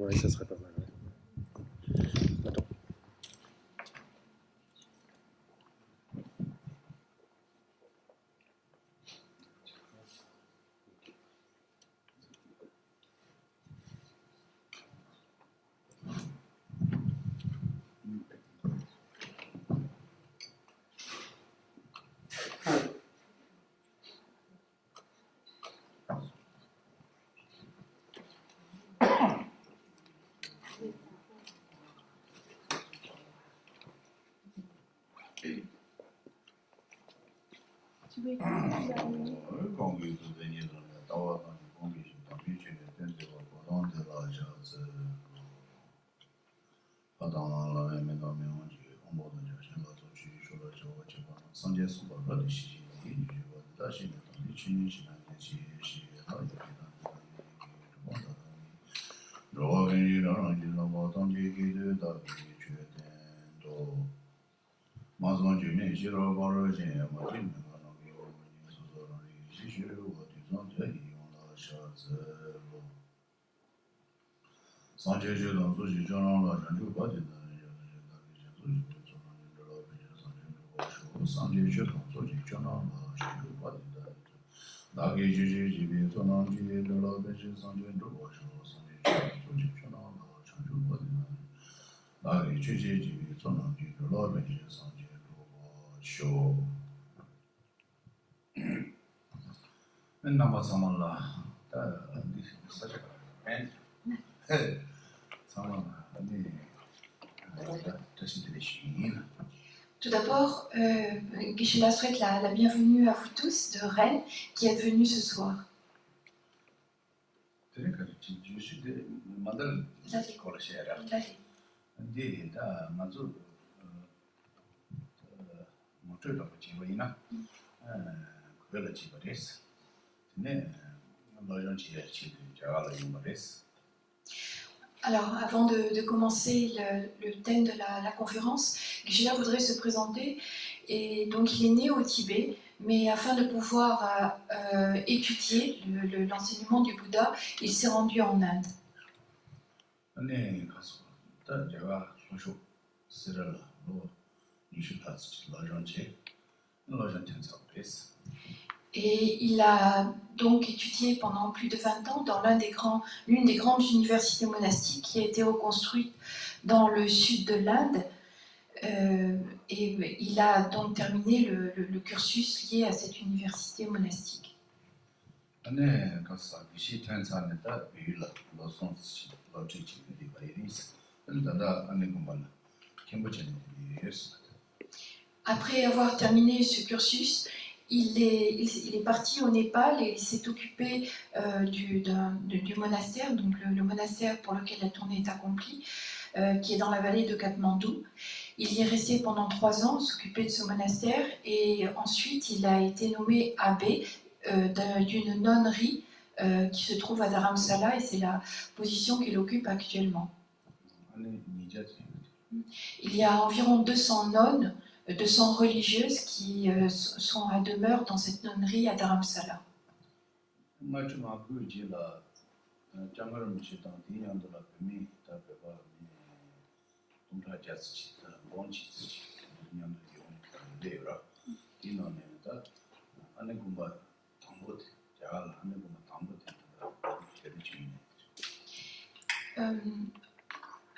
Oui, ça serait pas mal. Ouais. Attends. Tout d'abord, Geshe-la souhaite la bienvenue à vous tous de Rennes qui êtes venus ce soir. Alors, avant de commencer le thème de la conférence, Geshe-la voudrait se présenter. Et donc, il est né au Tibet, mais afin de pouvoir étudier l'enseignement du Bouddha, il s'est rendu en Inde. Et il a donc étudié pendant plus de 20 ans dans l'une des grandes universités monastiques qui a été reconstruite dans le sud de l'Inde. Et il a donc terminé le cursus lié à cette université monastique. Après avoir terminé ce cursus, il est parti au Népal et il s'est occupé du monastère, donc le monastère pour lequel la tournée est accomplie, qui est dans la vallée de Katmandou. Il y est resté pendant 3 ans, s'occuper de ce monastère, et ensuite il a été nommé abbé d'une nonnerie qui se trouve à Dharamsala, et c'est la position qu'il occupe actuellement. Il y a environ 200 nonnes, 200 religieuses qui sont à demeure dans cette nonnerie à Dharamsala.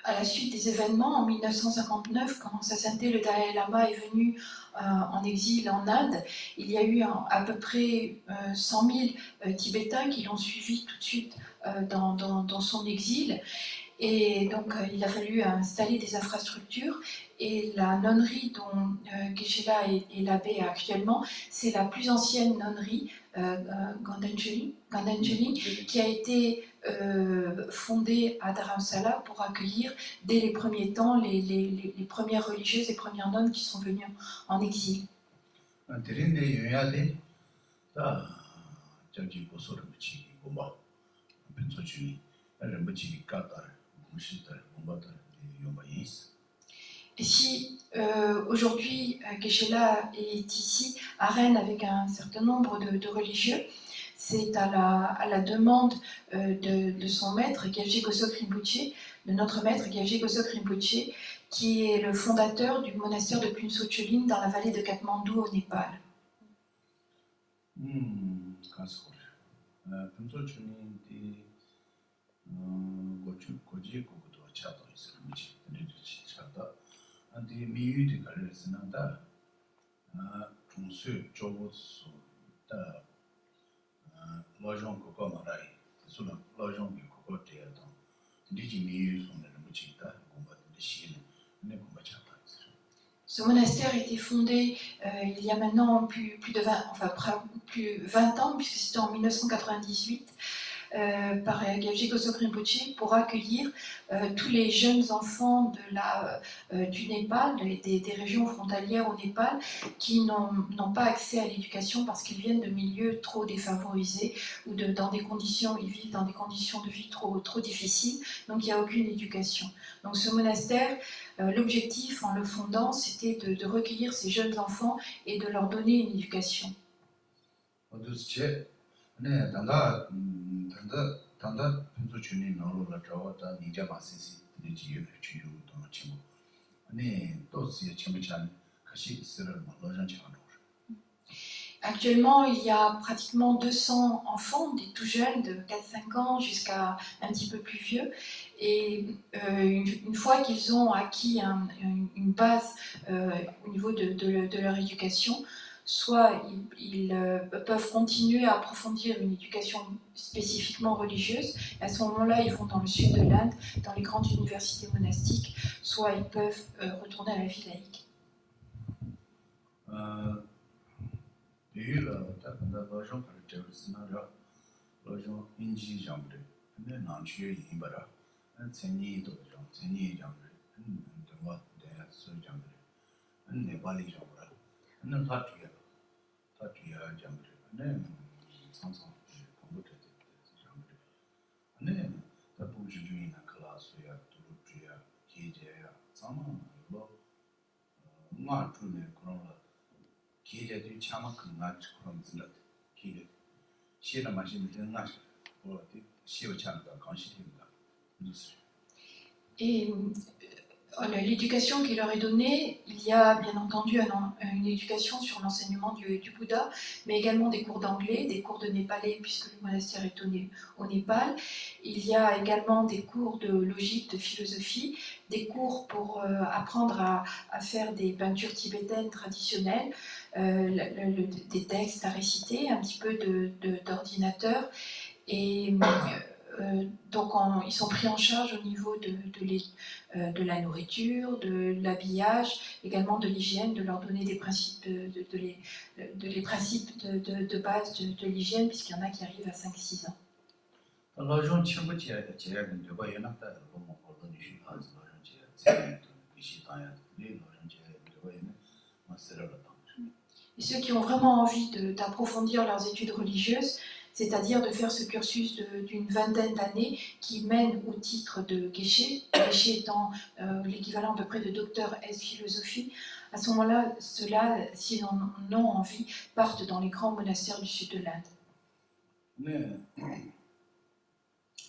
À la suite des événements, en 1959, quand Sa Sainteté le Dalai Lama est venu en exil en Inde, il y a eu à peu près 100 000 Tibétains qui l'ont suivi tout de suite dans son exil. Et donc il a fallu installer des infrastructures, et la nonnerie dont Geshe-la est l'abbé actuellement, c'est la plus ancienne nonnerie, Gandanjali, qui a été fondée à Dharamsala pour accueillir dès les premiers temps les premières religieuses et premières nonnes qui sont venues en exil. Et si aujourd'hui Geshe-la est ici à Rennes avec un certain nombre de religieux, c'est à la demande de son maître, Gyaltsen Gosok Rinpoche, de notre maître Gyaltsen Gosok Rinpoche, qui est le fondateur du monastère de Phuntsho Cholin dans la vallée de Katmandou au Népal. Phuntsho Cholin di goji gogo chato isirmuchi, chata. Andi miyu di garisina da Phuntsho Chobo su da lojong koko marai, sula lojong ki koko teya don. Diji miyu su nirmuchi da gomba di shine, ne gomba chata isir. Ce monastère a été fondé il y a maintenant plus de 20 ans, puisque c'était en 1998, par Gyaltsen Gosok Rinpoche pour accueillir tous les jeunes enfants du Népal, des régions frontalières au Népal, qui n'ont pas accès à l'éducation parce qu'ils viennent de milieux trop défavorisés ou ils vivent dans des conditions de vie trop difficiles, donc il n'y a aucune éducation. Donc ce monastère, l'objectif en le fondant, c'était de recueillir ces jeunes enfants et de leur donner une éducation. 네, 단다 Phuntsho Cholin 나로라 저와다 니자바 시시 니지유 주유 도 치고 네, 또 시에 침미찬 같이 있으를 로전 차로. Actuellement, il y a pratiquement 200 enfants, des tout jeunes, de 4-5 ans jusqu'à un petit peu plus vieux. Et une fois qu'ils ont acquis une base au niveau de leur éducation, soit ils peuvent continuer à approfondir une éducation spécifiquement religieuse. Et à ce moment-là, ils vont dans le sud de l'Inde, dans les grandes universités monastiques, soit ils peuvent retourner à la vie laïque. Là, dans l'argent par le scénario, l'argent inji jambre, ne n'enchue imbara, un seni de gens, seni jambre, un droit de ce jambre, un nébali jambre, un fatuya jambre, un sans combattre jambre, un la bouche d'une classe ya, tout ya, qui est sama, moi tout ne connais 기회들이 참만큼 나치 그런 질렀 기회 시에나 마시는 데는 나치 어디 시어 찬다 관심입니다. Et l'éducation qui leur est donnée, il y a bien entendu une éducation sur l'enseignement du Bouddha, mais également des cours d'anglais, des cours de népalais, puisque le monastère est au Népal. Il y a également des cours de logique, de philosophie, des cours pour apprendre à faire des peintures tibétaines traditionnelles, des textes à réciter, un petit peu d'ordinateur. Et donc ils sont pris en charge au niveau de la nourriture, de l'habillage, également de l'hygiène, de leur donner des principes les principes de base de l'hygiène, puisqu'il y en a qui arrivent à 5-6 ans. 로전 친구지야 제약은 되고 연락다 뭐 어떤 이슈 하지 로전 제약 이슈 다야 네 로전 제약 되고 있는 마스터를 Et ceux qui ont vraiment envie d'approfondir leurs études religieuses, c'est-à-dire de faire ce cursus d'une vingtaine d'années qui mène au titre de Geshe, Geshe étant l'équivalent à peu près de docteur S philosophie. À ce moment-là, ceux-là, s'ils en ont envie, partent dans les grands monastères du sud de l'Inde. 네,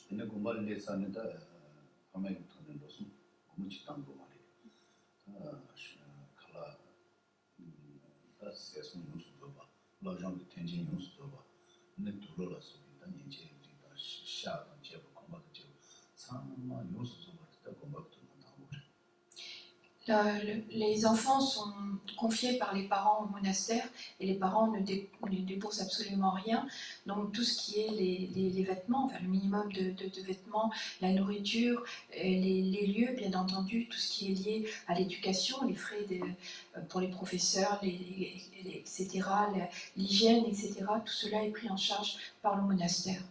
근데 공부를 해서는다 아마도 되는 것은 공부치 땅도 말이에요. 칼라 다스에서 뉴스도 봐, 로정도 텐진 뉴스도 봐. 네 둘러서 일단 이제 우리가 샤던 제보 공부도 제보 상마 뉴스도 봤다 공부도 나오고. Les enfants sont confiés par les parents au monastère et les parents ne déboursent absolument rien. Donc tout ce qui est les vêtements, enfin le minimum de vêtements, la nourriture, les lieux, bien entendu, tout ce qui est lié à l'éducation, les frais pour les professeurs, etc., l'hygiène, etc., tout cela est pris en charge par le monastère.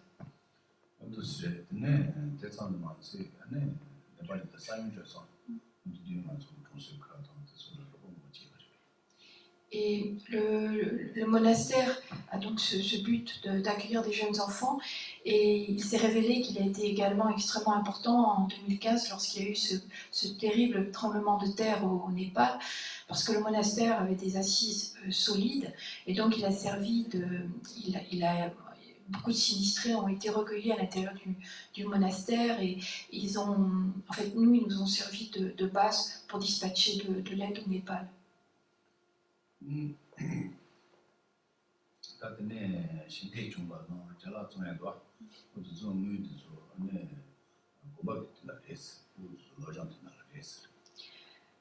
Et le monastère a donc ce but d'accueillir des jeunes enfants, et il s'est révélé qu'il a été également extrêmement important en 2015 lorsqu'il y a eu ce terrible tremblement de terre au Népal, parce que le monastère avait des assises solides, et donc il a servi beaucoup de sinistrés ont été recueillis à l'intérieur du monastère et ils ont, en fait, nous, ils nous ont servi de base pour dispatcher de l'aide au Népal.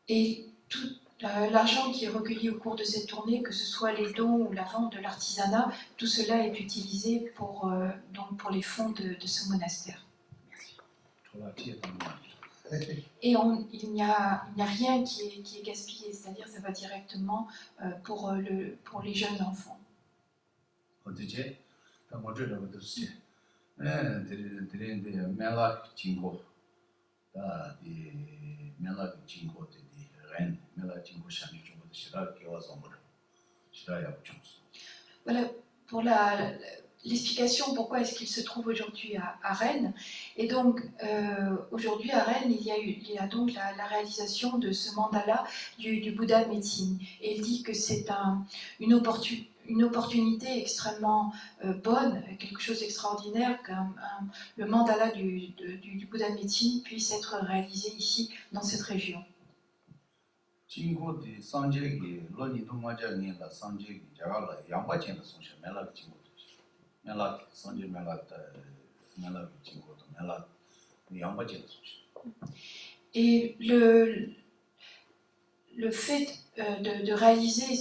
Et tout l'argent qui est recueilli au cours de cette tournée, que ce soit les dons ou la vente de l'artisanat, tout cela est utilisé donc pour les fonds de ce monastère. Et il n'y a rien qui est gaspillé, c'est-à-dire ça va directement pour les jeunes enfants. Voilà pour l'explication pourquoi est-ce qu'il se trouve aujourd'hui à Rennes. Et donc aujourd'hui à Rennes, il y a donc la réalisation de ce mandala du Bouddha de médecine. Et il dit que c'est une opportunité extrêmement bonne, quelque chose d'extraordinaire, que le mandala du Bouddha de médecine puisse être réalisé ici, dans cette région. Jingo di sanjegi lo ni do maja ni la sanjegi jagala yamba chen la sonsha mela jingo mela sanje mela jingo to mela yamba chen la sonsha. Et le fait de réaliser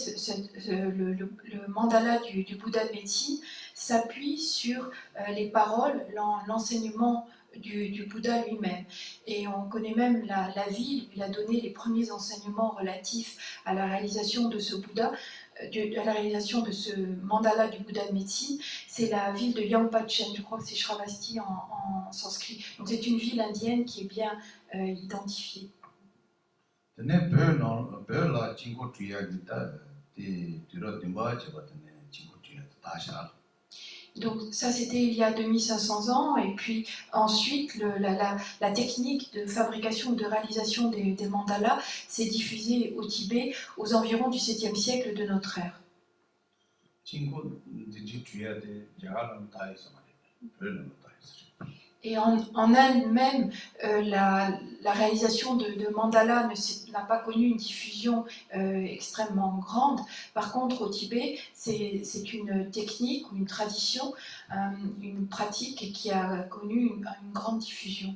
le mandala du Bouddha de médecine s'appuie sur les paroles, l'enseignement du Bouddha lui-même. Et on connaît même la ville où il a donné les premiers enseignements relatifs à la réalisation de ce Bouddha, à la réalisation de ce mandala du Bouddha de médecine. C'est la ville de Yangpachen, je crois que c'est Shravasti en sanskrit. Donc c'est une ville indienne qui est bien identifiée. Donc ça c'était il y a 2500 ans et puis ensuite la technique de fabrication ou de réalisation des mandalas s'est diffusée au Tibet aux environs du 7e siècle de notre ère. Et en elle-même, la réalisation de mandala n'a pas connu une diffusion extrêmement grande. Par contre, au Tibet, c'est une technique ou une tradition, une pratique qui a connu une grande diffusion.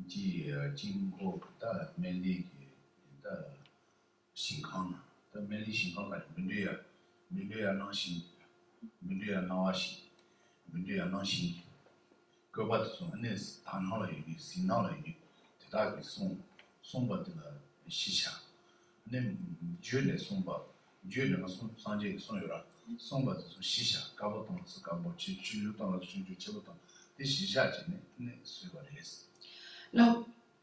ji jingo da meli da xingkang da meli xingkang ka minduya nangxin minduya nawaxi minduya nangxin goba de son ne tanhao la yuni sinao la yuni da ge songba de la xixia ne jue le songba jue le song sanje ge song yora songba de son xixia gabo tong su gabo chi lu tong la chu ju che bo tong de xixia ji ne sui ba de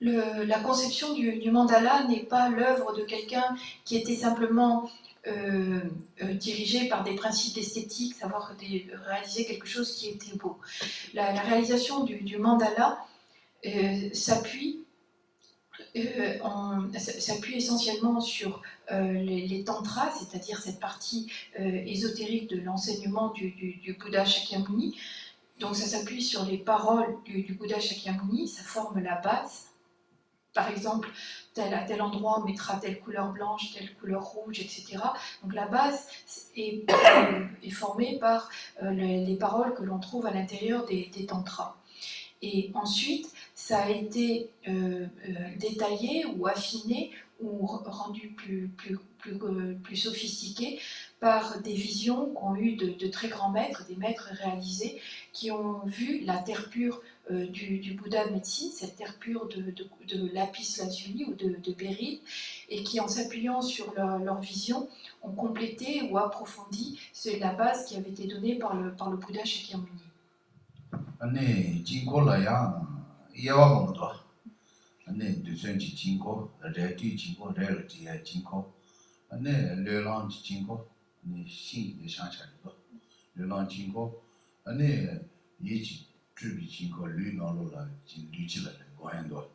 La conception du mandala n'est pas l'œuvre de quelqu'un qui était simplement dirigé par des principes d'esthétique, savoir réaliser quelque chose qui était beau. La réalisation du mandala s'appuie essentiellement sur les tantras, c'est-à-dire cette partie ésotérique de l'enseignement du Bouddha Shakyamuni. Donc ça s'appuie sur les paroles du Bouddha Shakyamuni, ça forme la base. Par exemple, à tel endroit on mettra telle couleur blanche, telle couleur rouge, etc. Donc la base est formée par les paroles que l'on trouve à l'intérieur des tantras. Et ensuite, ça a été détaillé ou affiné ou rendu plus sophistiqué par des visions qu'ont eu de très grands maîtres, des maîtres réalisés, qui ont vu la terre pure du Bouddha de médecine, cette terre pure de lapis lazuli ou de béryl, et qui, en s'appuyant sur leur vision, ont complété ou approfondi la base qui avait été donnée par le Bouddha Shakyamuni. Ane jingo la yang yawa gongdo ane dusun ji jingo re tu jingo re le ji jingo ane le lang ji jingo ane xin de shang cha de le lang jingo ane yi ji 주비 진거 류나로라 진 류치라 고엔도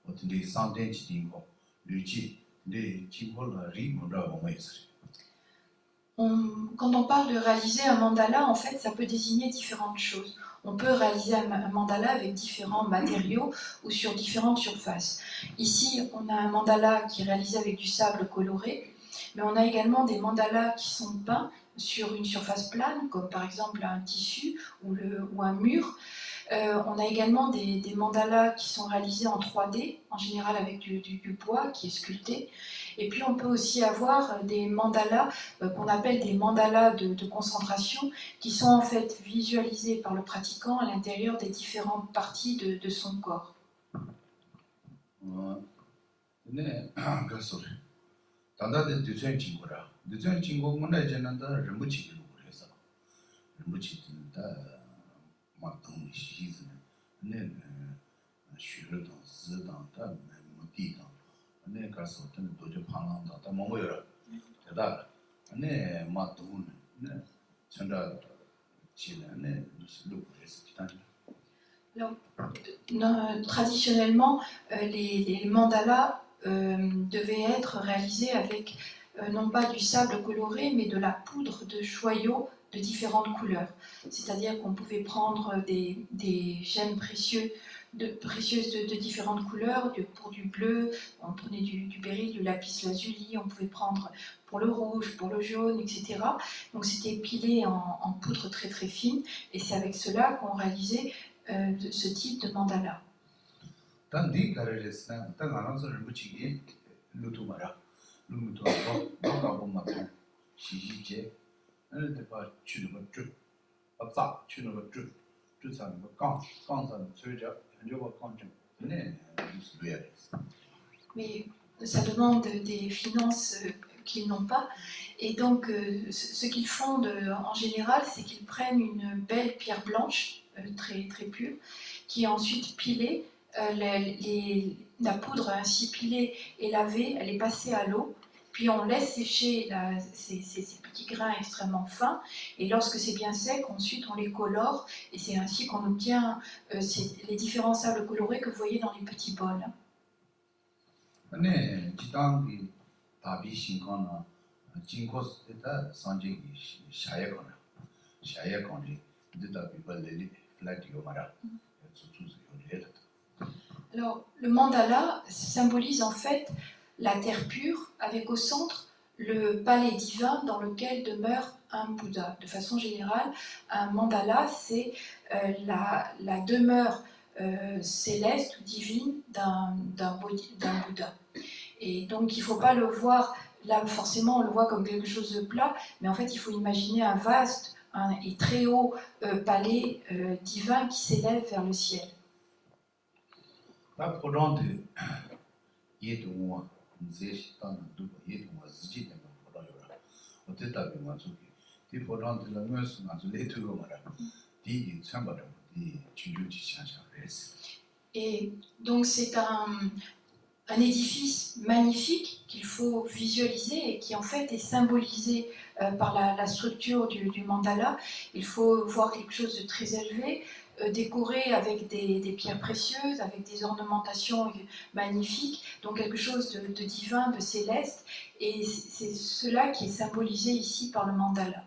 어떤데 상대 진거 류치 네 진거라 리모라 뭐였어. Quand on parle de réaliser un mandala, en fait, ça peut désigner différentes choses. On peut réaliser un mandala avec différents matériaux ou sur différentes surfaces. Ici, on a un mandala qui est réalisé avec du sable coloré, mais on a également des mandalas qui sont peints sur une surface plane, comme par exemple un tissu ou un mur. On a également des mandalas qui sont réalisés en 3D, en général avec du bois qui est sculpté. Et puis on peut aussi avoir des mandalas qu'on appelle des mandalas de concentration, qui sont en fait visualisés par le pratiquant à l'intérieur des différentes parties de son corps. 네, 그래서 단다데 디자인 친구라. 디자인 친구 문에 전한다 르무치기로 그래서 르무치든다 막동 시즈는 네 쉬르던 쓰던다 뭐디던 네 가서 어떤 도저 방황다 다 뭐여라 대다 네 막동 네 전다 지네 무슨 그래서 기타니 Traditionnellement, les mandalas devaient être réalisés avec non pas du sable coloré, mais de la poudre de joyaux de différentes couleurs. C'est-à-dire qu'on pouvait prendre des gemmes précieuses de différentes couleurs, pour du bleu, on prenait du béryl, du lapis lazuli, on pouvait prendre pour le rouge, pour le jaune, etc. Donc c'était pilé en poudre très très fine, et c'est avec cela qu'on réalisait ce type de mandala. 단디 가르레스나 단 알아서 르무치기 루투마라 루무투하고 너가 보면 시시제 엘데바 추르버쭈 아자 추르버쭈 주사는 강산은 소유자 현저가 강점 네 무슨 Mais ça demande des finances qu'ils n'ont pas. Et donc, ce qu'ils font en général, c'est qu'ils prennent une belle pierre blanche, très, très pure, qui est ensuite pilée. La poudre ainsi pilée et lavée, elle est passée à l'eau. Puis on laisse sécher ces petits grains extrêmement fins. Et lorsque c'est bien sec, ensuite on les colore. Et c'est ainsi qu'on obtient les différents sables colorés que vous voyez dans les petits bols. 네, 지당이 답이 신거나 진코스에다 산지기 샤야거나 샤야거니 데다 비발레리 플라티오 마라 Alors, le mandala symbolise en fait la terre pure, avec au centre le palais divin dans lequel demeure un Bouddha. De façon générale, un mandala, c'est la demeure céleste ou divine d'un Bouddha. Et donc il ne faut pas le voir, là forcément on le voit comme quelque chose de plat, mais en fait il faut imaginer un vaste et très haut palais divin qui s'élève vers le ciel. Et donc c'est un édifice magnifique qu'il faut visualiser et qui en fait est symbolisé par la structure du mandala. Il faut voir quelque chose de très élevé, décoré avec des pierres précieuses, avec des ornementations magnifiques, donc quelque chose de divin, de céleste, et c'est cela qui est symbolisé ici par le mandala.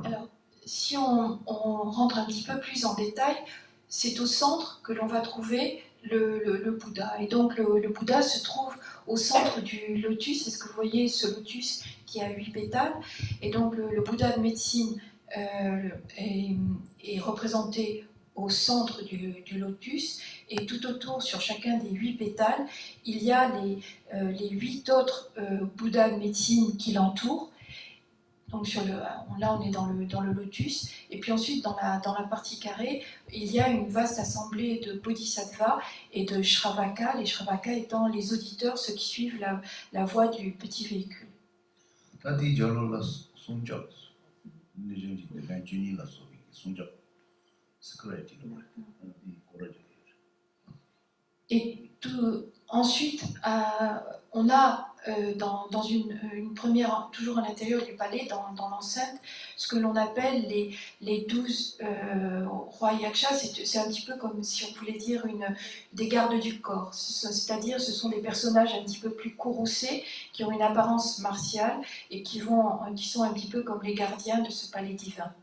Alors, si on rentre un petit peu plus en détail, c'est au centre que l'on va trouver le Bouddha. Et donc le Bouddha se trouve au centre du lotus. Est-ce que vous voyez ce lotus qui a 8 pétales? Et donc le Bouddha de médecine est représenté au centre du lotus, et tout autour, sur chacun des 8 pétales, il y a les 8 autres Bouddhas de médecine qui l'entourent. Donc là, on est dans le lotus, et puis ensuite dans la partie carrée, il y a une vaste assemblée de bodhisattvas et de shravaka, les shravaka étant les auditeurs, ceux qui suivent la voie du petit véhicule. Sunja, Nijanji, the Ganjini Lasovi, Sunja, Security, Et ensuite, on a dans une première, toujours à l'intérieur du palais, dans l'enceinte, ce que l'on appelle les 12 rois yakshas. C'est un petit peu comme si on voulait dire des gardes du corps. C'est-à-dire, ce sont des personnages un petit peu plus courroucés, qui ont une apparence martiale et qui sont un petit peu comme les gardiens de ce palais divin.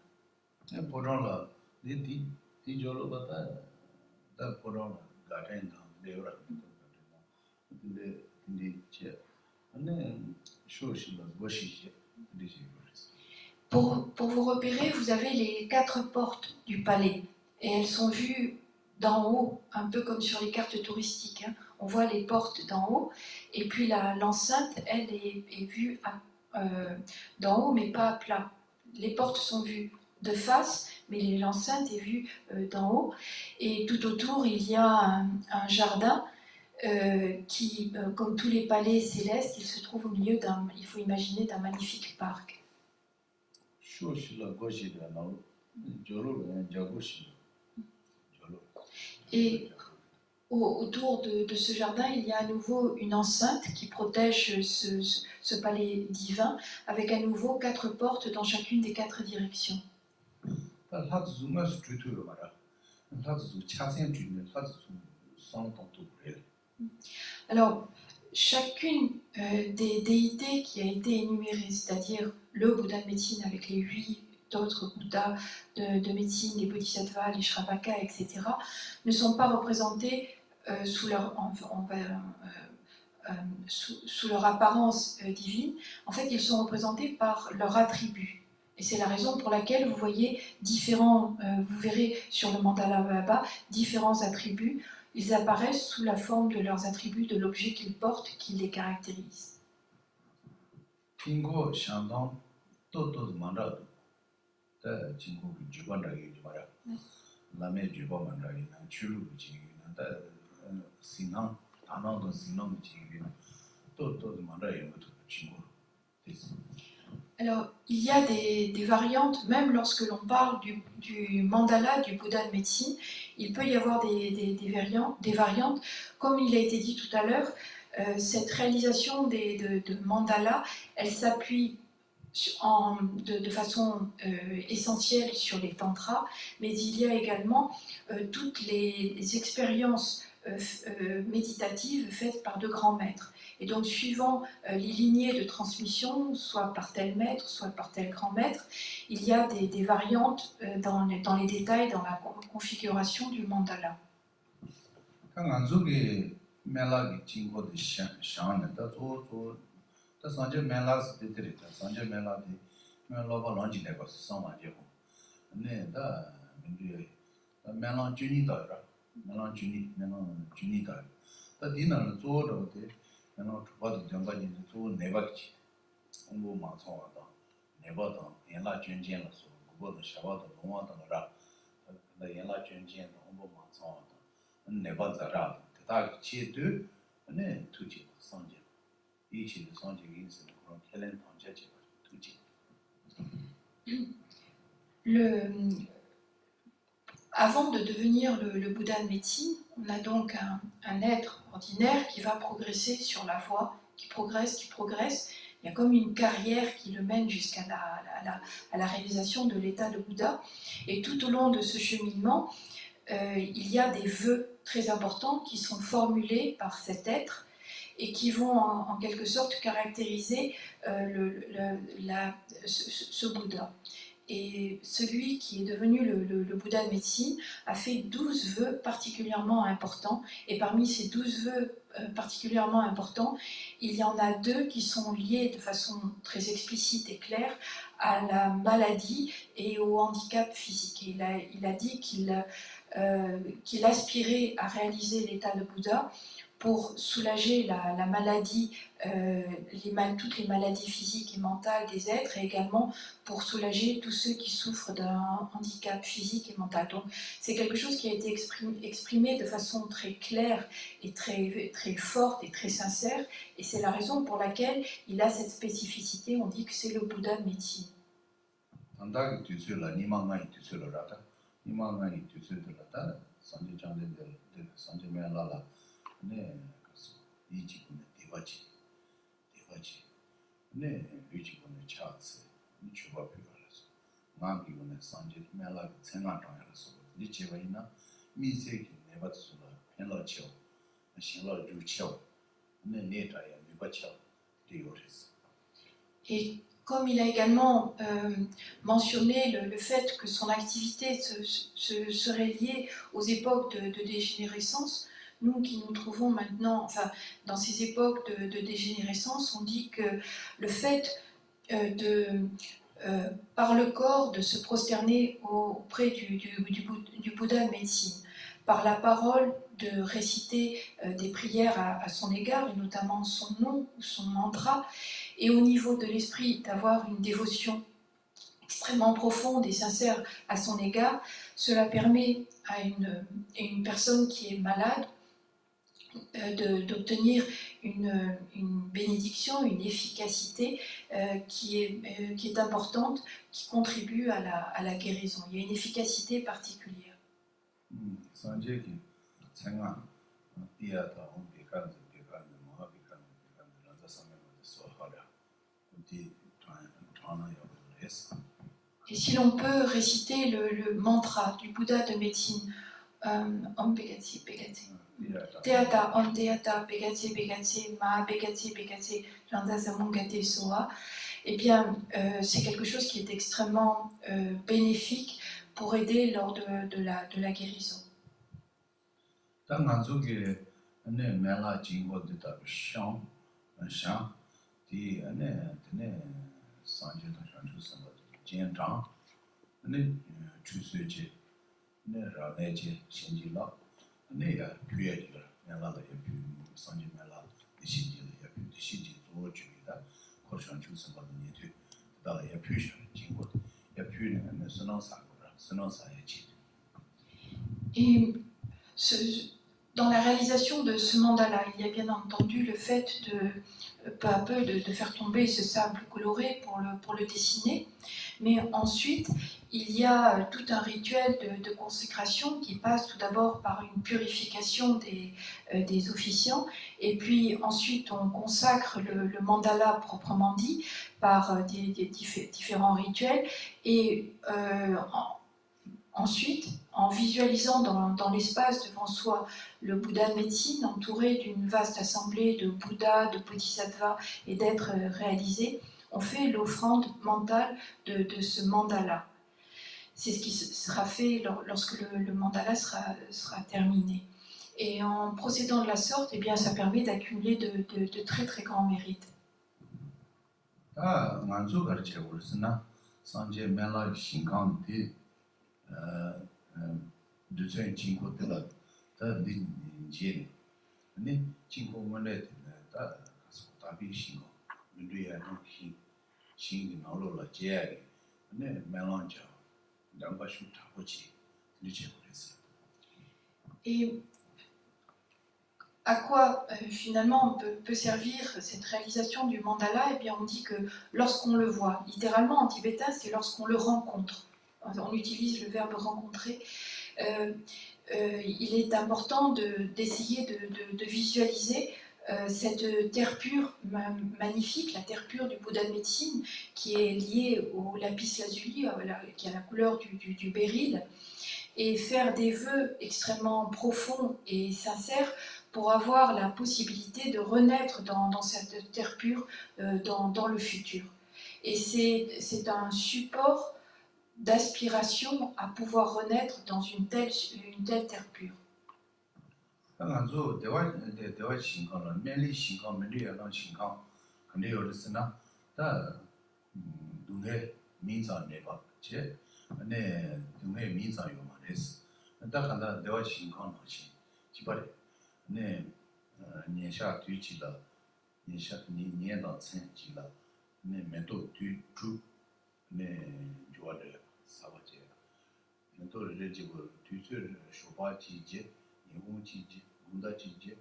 Pour vous repérer, vous avez les 4 portes du palais et elles sont vues d'en haut, un peu comme sur les cartes touristiques. Hein. On voit les portes d'en haut et puis l'enceinte, elle est vue d'en haut mais pas à plat. Les portes sont vues de face, mais l'enceinte est vue d'en haut. Et tout autour, il y a un jardin qui, comme tous les palais célestes, il se trouve au milieu il faut imaginer, d'un magnifique parc. Et autour de ce jardin, il y a à nouveau une enceinte qui protège ce palais divin, avec à nouveau 4 portes dans chacune des 4 directions. Alors, chacune des déités qui a été énumérée, c'est-à-dire le Bouddha de médecine avec les 8 d'autres Bouddhas de médecine, les Bodhisattvas, les Shravaka, etc., ne sont pas représentés sous leur apparence divine. En fait, ils sont représentés par leurs attributs. Et c'est la raison pour laquelle vous voyez vous verrez sur le mandala là-bas, différents attributs. Ils apparaissent sous la forme de leurs attributs, de l'objet qu'ils portent, qui les caractérise. Alors, il y a des variantes, même lorsque l'on parle du mandala, du Bouddha de médecine, il peut y avoir des variantes. Comme il a été dit tout à l'heure, cette réalisation de mandala, elle s'appuie de façon essentielle sur les tantras, mais il y a également toutes les expériences méditatives faites par de grands maîtres. Et donc, suivant les lignées de transmission, soit par tel maître, soit par tel grand maître, il y a des variantes dans les détails, dans la configuration du mandala. Avant de devenir le Bouddha de médecine, on a donc un être ordinaire qui va progresser sur la voie, qui progresse. Il y a comme une carrière qui le mène jusqu'à la réalisation de l'état de Bouddha. Et tout au long de ce cheminement, il y a des vœux très importants qui sont formulés par cet être et qui vont en quelque sorte caractériser ce Bouddha. Et celui qui est devenu le Bouddha de médecine a fait 12 vœux particulièrement importants. Et parmi ces 12 vœux particulièrement importants, il y en a 2 qui sont liés de façon très explicite et claire à la maladie et au handicap physique. Et il a dit qu'il aspirait à réaliser l'état de Bouddha pour soulager la maladie, toutes les maladies physiques et mentales des êtres, et également pour soulager tous ceux qui souffrent d'un handicap physique et mental. Donc c'est quelque chose qui a été exprimé de façon très claire et très, très forte et très sincère, et c'est la raison pour laquelle il a cette spécificité. On dit que c'est le Bouddha de médecine. Et comme il a également mentionné le fait que son activité serait liée aux époques de dégénérescence, nous qui nous trouvons maintenant, enfin, dans ces époques de dégénérescence, on dit que le fait par le corps de se prosterner auprès du Bouddha de médecine, par la parole de réciter des prières à son égard, et notamment son nom ou son mantra, et au niveau de l'esprit d'avoir une dévotion extrêmement profonde et sincère à son égard, cela permet à une personne qui est malade d'obtenir une bénédiction, une efficacité qui est importante, qui contribue à la guérison. Il y a une efficacité particulière. Et si l'on peut réciter le mantra du Bouddha de médecine, Om Begatsi Begatsi, Teata Om Teata Begatsi Begatsi, Ma Begatsi Begatsi, Randasamungate Soa, eh bien, c'est quelque chose qui est extrêmement bénéfique pour aider lors de la guérison. Et dans la réalisation de ce mandala, il y a bien entendu le fait de, peu à peu, de faire tomber ce sable coloré pour le dessiner. Mais ensuite, il y a tout un rituel de consécration qui passe tout d'abord par une purification des officiants, et puis ensuite on consacre le mandala proprement dit par des différents rituels, et ensuite, en visualisant dans l'espace devant soi le Bouddha de médecine, entouré d'une vaste assemblée de Bouddhas, de Bodhisattvas et d'êtres réalisés, on fait l'offrande mentale de ce mandala. C'est ce qui sera fait lorsque le mandala sera terminé. Et en procédant de la sorte, eh bien, ça permet d'accumuler de très très grands mérites. Et à quoi finalement peut servir cette réalisation du mandala? Eh bien, on dit que lorsqu'on le voit, littéralement en tibétain, c'est lorsqu'on le rencontre. On utilise le verbe rencontrer. Il est important d'essayer de visualiser cette terre pure magnifique, la terre pure du Bouddha de médecine, qui est liée au lapis lazuli, qui a la couleur du béryl, et faire des vœux extrêmement profonds et sincères pour avoir la possibilité de renaître dans cette terre pure dans le futur. Et c'est un support d'aspiration à pouvoir renaître dans une telle terre pure. Niensha tu chi la, niensha ni nien dans tsen chi la, ne mento tu tru, ne joie de savaje. Mento le jibo tu sur shoba chi je, nihon chi je, gunda chi je,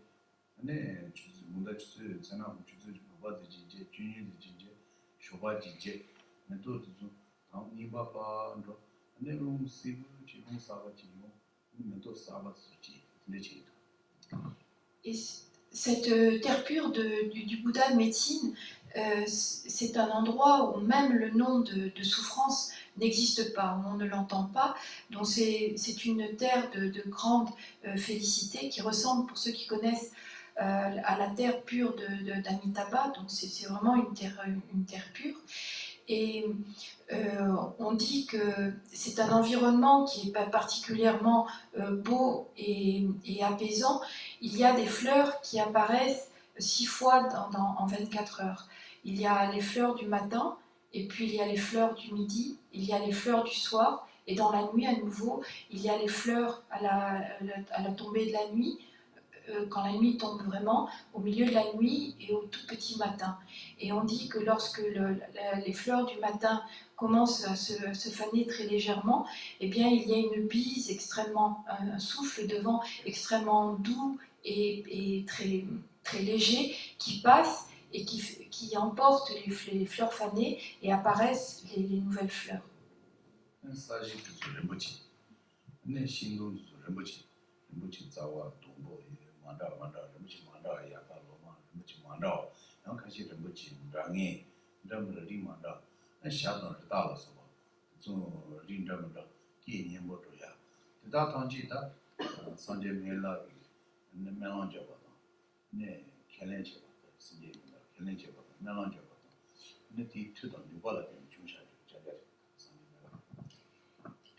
ne gunda chi tsena chi shoba chi je, junyu chi je, shoba chi je, mento tu ni ba pa ndo, ne long sibu chi long sava chi long, mento sava su chi, ne chi. Et cette terre pure du Bouddha de médecine, c'est un endroit où même le nom de souffrance n'existe pas, où on ne l'entend pas. Donc c'est une terre de grande félicité qui ressemble, pour ceux qui connaissent, à la terre pure d'Amitabha. Donc c'est vraiment une terre pure. Et on dit que c'est un environnement qui est pas particulièrement beau et apaisant. Il y a des fleurs qui apparaissent 6 fois en 24 heures. Il y a les fleurs du matin, et puis il y a les fleurs du midi, il y a les fleurs du soir, et dans la nuit à nouveau, il y a les fleurs à la tombée de la nuit, quand la nuit tombe vraiment, au milieu de la nuit et au tout petit matin. Et on dit que lorsque les fleurs du matin commencent à se faner très légèrement, eh bien il y a une bise extrêmement, un souffle de vent extrêmement doux et très, très léger qui passe et qui emporte les fleurs fanées et apparaissent les nouvelles fleurs.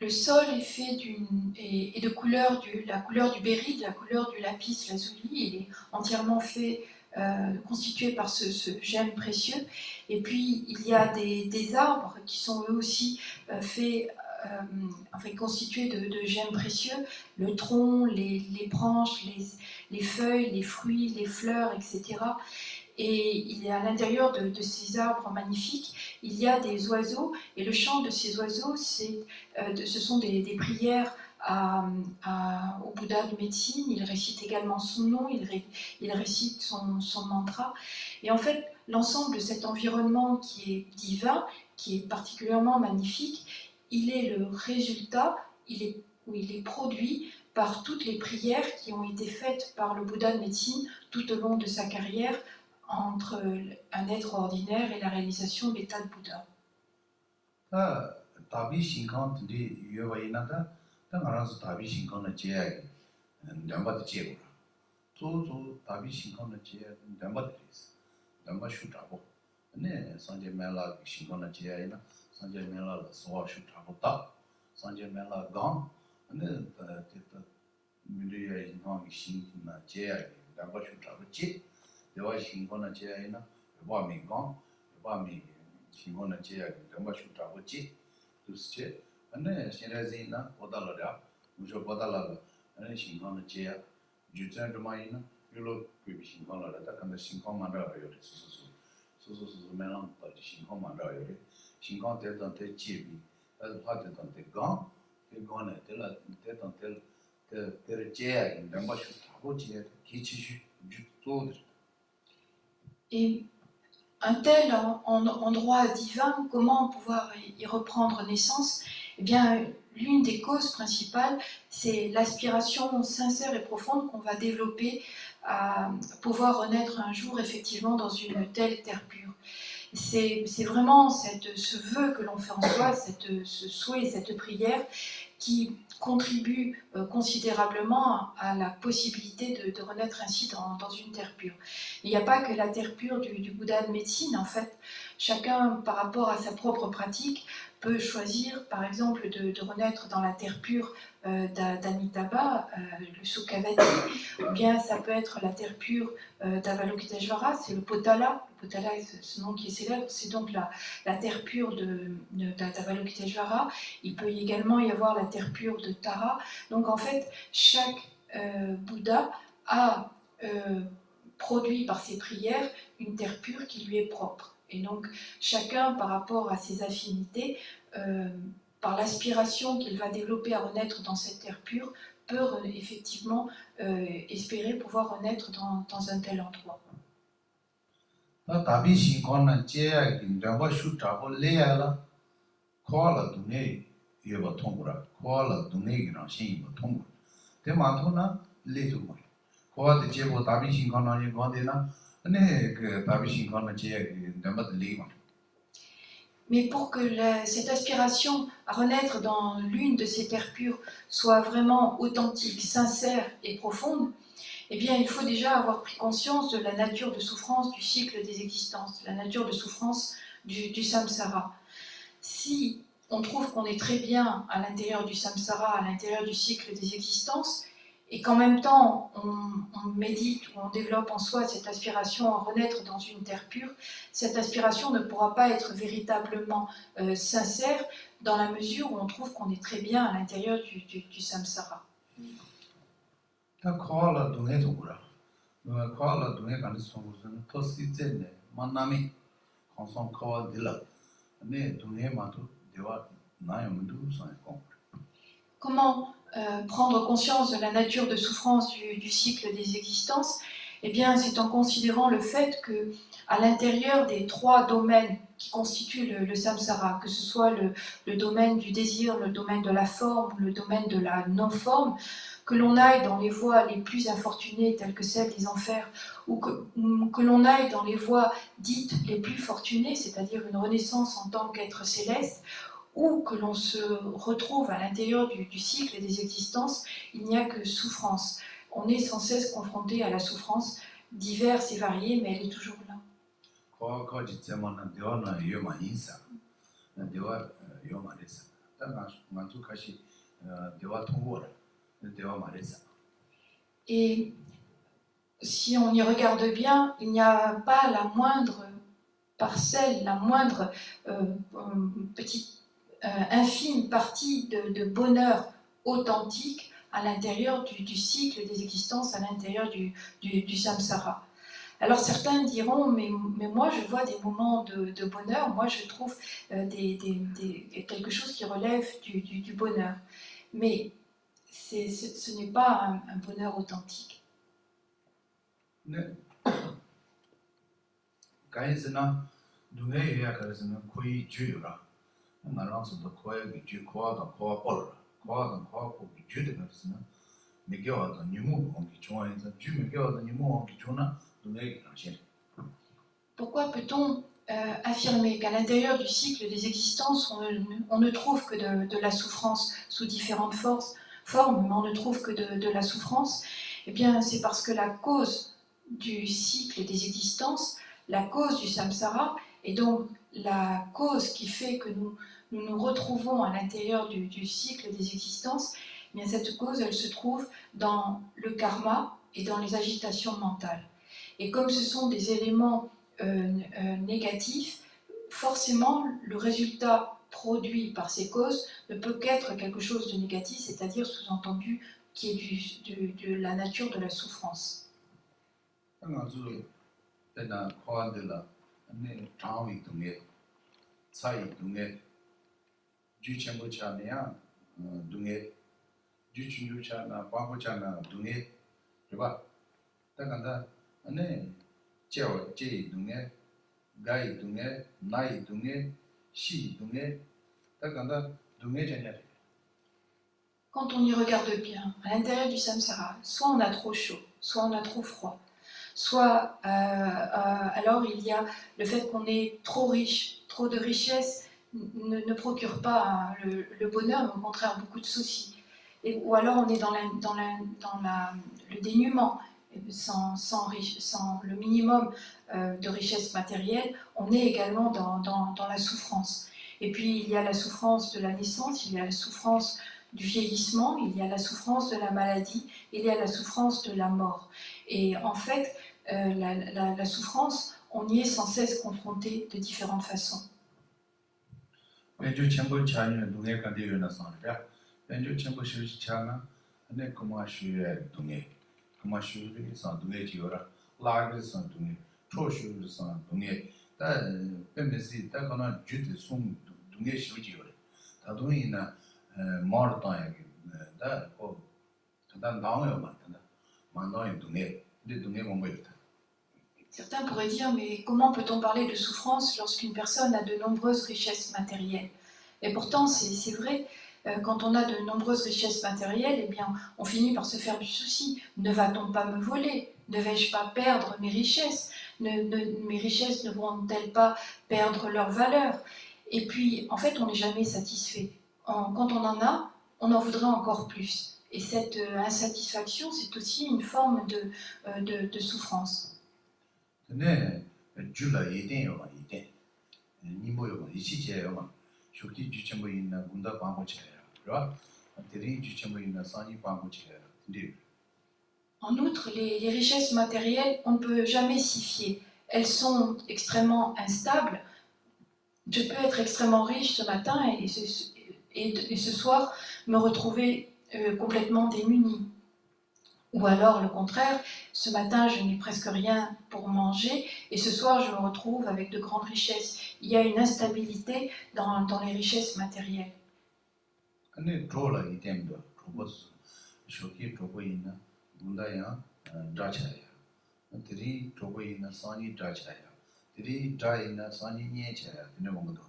Le sol est fait de couleur la couleur du béryl, la couleur du lapis lazuli. Il est entièrement fait, constitué par ce gemme précieux. Et puis il y a des arbres qui sont eux aussi constitués de gemmes précieux. Le tronc, les branches, les feuilles, les fruits, les fleurs, etc. Et il y a à l'intérieur de ces arbres magnifiques, il y a des oiseaux, et le chant de ces oiseaux, ce sont des prières au Bouddha de médecine. Il récite également son nom, il récite son mantra. Et en fait, l'ensemble de cet environnement qui est divin, qui est particulièrement magnifique, il est le résultat, il est produit par toutes les prières qui ont été faites par le Bouddha de médecine tout au long de sa carrière, entre un être ordinaire et la réalisation de l'état de Bouddha. Tabi Shinkan de Yuvainata, Tangaras Tabi Shinkan de Jay, and Damba de Jay. So Tabi Shinkan de Jay, Damba de Lis, Damba Shutabo. And then Sanjay Mela Shinkan de Jay, Sanjay Mela Soa Shutabo, Sanjay Mela Gong, and then the Mudia in Hong Shinkan Jay, Damba Shutabo Jay. 대화 신고나 제야이나 와미 강 와미 신고나 제야 정말 슈타고지 두스체 안에 신라진나 오달라라 무조 오달라라 안에 신고나 제야 주전도마이나 유로 그 신고나라 다간다 신고만라 요리 수수수 매랑 빠지 신고만라 요리 신고 대던 대지비 그래서 화대던 대강 대강에 들라 대던 대 제야 정말 슈타고지 기치슈 주토들. Et un tel endroit divin, comment pouvoir y reprendre naissance? Eh bien, l'une des causes principales, c'est l'aspiration sincère et profonde qu'on va développer à pouvoir renaître un jour effectivement dans une telle terre pure. C'est vraiment ce vœu que l'on fait en soi, ce souhait, cette prière qui contribue considérablement à la possibilité de renaître ainsi dans une terre pure. Il n'y a pas que la terre pure du Bouddha de médecine, en fait. Chacun, par rapport à sa propre pratique, peut choisir, par exemple, de renaître dans la terre pure d'Amitabha, le Sukhavati, ou bien ça peut être la terre pure d'Avalokiteshvara, c'est le Potala. Le Potala est ce nom qui est célèbre, c'est donc la terre pure d'Avalokiteshvara. Il peut également y avoir la terre pure de Tara. Donc en fait, chaque Bouddha a produit par ses prières une terre pure qui lui est propre. Et donc chacun, par rapport à ses affinités, par l'aspiration qu'il va développer à renaître dans cette terre pure, peut effectivement espérer pouvoir renaître dans un tel endroit. Mais pour que cette aspiration à renaître dans l'une de ces terres pures soit vraiment authentique, sincère et profonde, eh bien, il faut déjà avoir pris conscience de la nature de souffrance du cycle des existences, la nature de souffrance du samsara. Si on trouve qu'on est très bien à l'intérieur du samsara, à l'intérieur du cycle des existences, et qu'en même temps on médite ou on développe en soi cette aspiration à renaître dans une terre pure, cette aspiration ne pourra pas être véritablement sincère dans la mesure où on trouve qu'on est très bien à l'intérieur du samsara. Comment prendre conscience de la nature de souffrance du cycle des existences? Eh bien, c'est en considérant le fait que, à l'intérieur des trois domaines qui constituent le samsara, que ce soit le domaine du désir, le domaine de la forme, le domaine de la non-forme, que l'on aille dans les voies les plus infortunées, telles que celles des enfers, ou que l'on aille dans les voies dites les plus fortunées, c'est-à-dire une renaissance en tant qu'être céleste, ou que l'on se retrouve à l'intérieur du cycle des existences, il n'y a que souffrance. On est sans cesse confronté à la souffrance, diverse et variée, mais elle est toujours là. Et si on y regarde bien, il n'y a pas la moindre parcelle, la moindre petite infime partie de bonheur authentique à l'intérieur du cycle des existences, à l'intérieur du samsara. Alors certains diront, mais moi je vois des moments de bonheur, moi je trouve quelque chose qui relève du bonheur. Mais ce n'est pas un bonheur authentique. Pourquoi peut-on affirmer qu'à l'intérieur du cycle des existences, on ne trouve que de la souffrance sous différentes formes, mais on ne trouve que de la souffrance? Eh bien, c'est parce que la cause du cycle des existences, la cause du samsara, et donc la cause qui fait que nous retrouvons à l'intérieur du cycle des existences, eh bien cette cause, elle se trouve dans le karma et dans les agitations mentales. Et comme ce sont des éléments négatifs, forcément le résultat produit par ces causes ne peut qu'être quelque chose de négatif, c'est-à-dire sous-entendu qui est de la nature de la souffrance. Quand on y regarde bien, à l'intérieur du samsara, soit on a trop chaud, soit on a trop froid, soit alors il y a le fait qu'on est trop riche, trop de richesse ne procure pas le bonheur, mais au contraire beaucoup de soucis. Ou alors on est dans le dénuement, sans le minimum de richesse matérielle, on est également dans la souffrance. Et puis il y a la souffrance de la naissance, il y a la souffrance du vieillissement, il y a la souffrance de la maladie, il y a la souffrance de la mort. Et en fait, la souffrance, on y est sans cesse confronté de différentes façons. 라그 선 동에 초슈 선 동에 다 뱀메시 다 거나 주트 송 동에 쉬지요 다 동이나 마르타에 다고 다 나와요 맞다 만나요 동에 근데 동에 뭔가 있다. Certains pourraient dire, mais comment peut-on parler de souffrance lorsqu'une personne a de nombreuses richesses matérielles? Et pourtant, c'est vrai, quand on a de nombreuses richesses matérielles, eh bien, on finit par se faire du souci. Ne va-t-on pas me voler? Ne vais-je pas perdre mes richesses? Mes richesses ne vont-elles pas perdre leur valeur? Et puis, en fait, on n'est jamais satisfait. Quand on en a, on en voudrait encore plus. Et cette insatisfaction, c'est aussi une forme de souffrance. 근데 줄라 이den요 이den 니모요 이치제요 쇼키 주첨부 있는 군다 광고체요 그렇죠? 들이 주첨부 있는 산이 광고체요 근데 En outre, les richesses matérielles, on ne peut jamais s'y fier. Elles sont extrêmement instables. Je peux être extrêmement riche ce matin et ce soir me retrouver complètement démunie. Ou alors, le contraire, ce matin, je n'ai presque rien pour manger et ce soir, je me retrouve avec de grandes richesses. Il y a une instabilité dans les richesses matérielles. 근데 졸라 이den도 조버스 쇼키 조고 있는 군다야 자차야 들이 조고 있는 산이 자차야 들이 자 있는 산이 녀차야 근데 뭔가도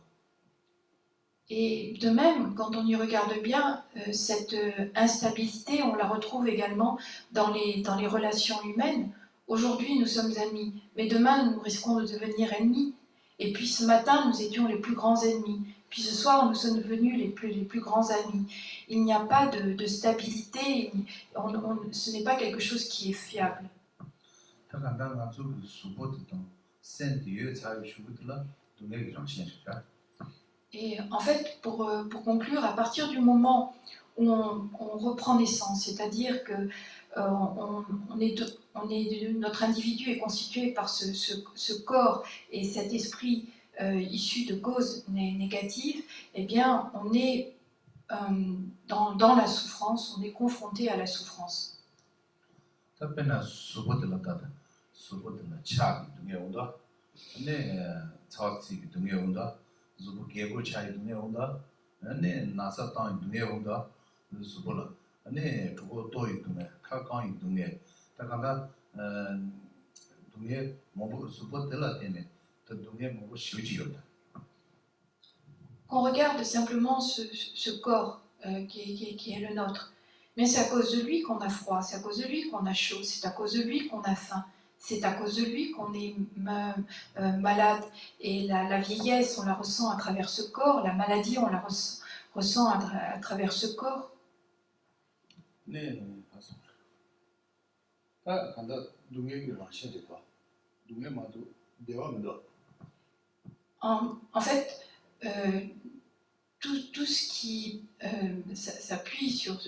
Et de même, quand on y regarde bien, cette instabilité, on la retrouve également dans les relations humaines. Aujourd'hui, nous sommes amis, mais demain, nous risquons de devenir ennemis. Et puis ce matin, nous étions les plus grands ennemis. Puis ce soir, nous sommes devenus les plus grands amis. Il n'y a pas de stabilité, ce n'est pas quelque chose qui est fiable. 다간다가 좀 수보도 센티에 차이 주고들라 동네 정신이야. Et en fait, pour conclure, à partir du moment où on reprend naissance, c'est-à-dire que notre individu est constitué par ce corps et cet esprit issu de causes négatives, eh bien, on est dans la souffrance, on est confronté à la souffrance. 답변은 수보들라 다다. 수보들라 차기 동네 온다. 근데 차기 동네 온다. zubu kego chai dunga onda ane nasa tang dunga onda subula ane tuko toi dunga ka kang dunga ta kanda dunga mobu subu tela tene ta dunga mobu shuji yoda. Qu'on regarde simplement ce corps qui est le nôtre, mais c'est à cause de lui qu'on a froid, c'est à cause de lui qu'on a chaud, c'est à cause de lui qu'on a faim. C'est à cause de lui qu'on est malade. Et la vieillesse, on la ressent à travers ce corps. La maladie, on la ressent à travers ce corps. 네, 맞습니다. 다 간다 동행이 마셔지고 동행마도 대화면도. En fait, tout ce qui s'appuie sur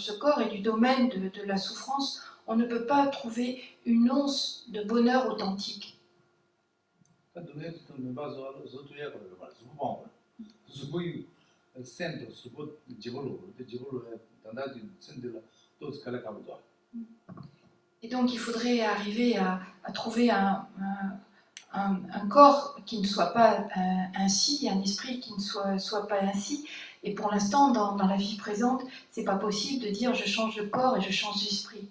ce corps est du domaine de la souffrance. On ne peut pas trouver une once de bonheur authentique. Et donc il faudrait arriver à trouver un corps qui ne soit pas ainsi, un esprit qui ne soit pas ainsi. Et pour l'instant, dans la vie présente, c'est pas possible de dire je change de corps et je change d'esprit.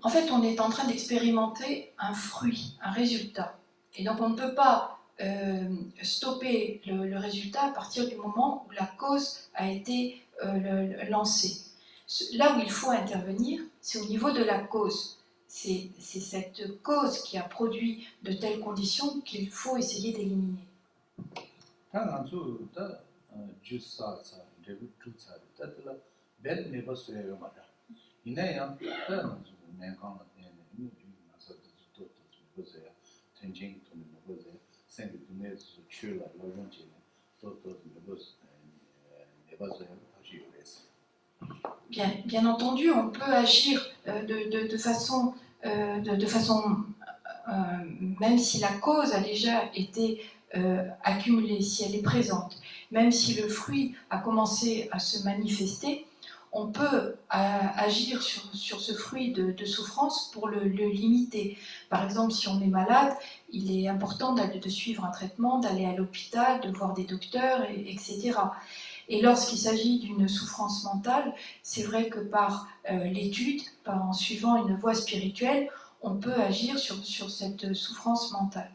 En fait, on est en train d'expérimenter un fruit, un résultat. Et donc on ne peut pas stopper le résultat à partir du moment où la cause a été lancée. Là où il faut intervenir, c'est au niveau de la cause. C'est cette cause qui a produit de telles conditions qu'il faut essayer d'éliminer. Bien entendu, on peut agir de façon même si la cause a déjà été accumulée, si elle est présente, même si le fruit a commencé à se manifester, on peut agir sur ce fruit de souffrance pour le limiter. Par exemple, si on est malade, il est important de suivre un traitement, d'aller à l'hôpital, de voir des docteurs, etc. Et lorsqu'il s'agit d'une souffrance mentale, c'est vrai que par l'étude, en suivant une voie spirituelle, on peut agir sur cette souffrance mentale.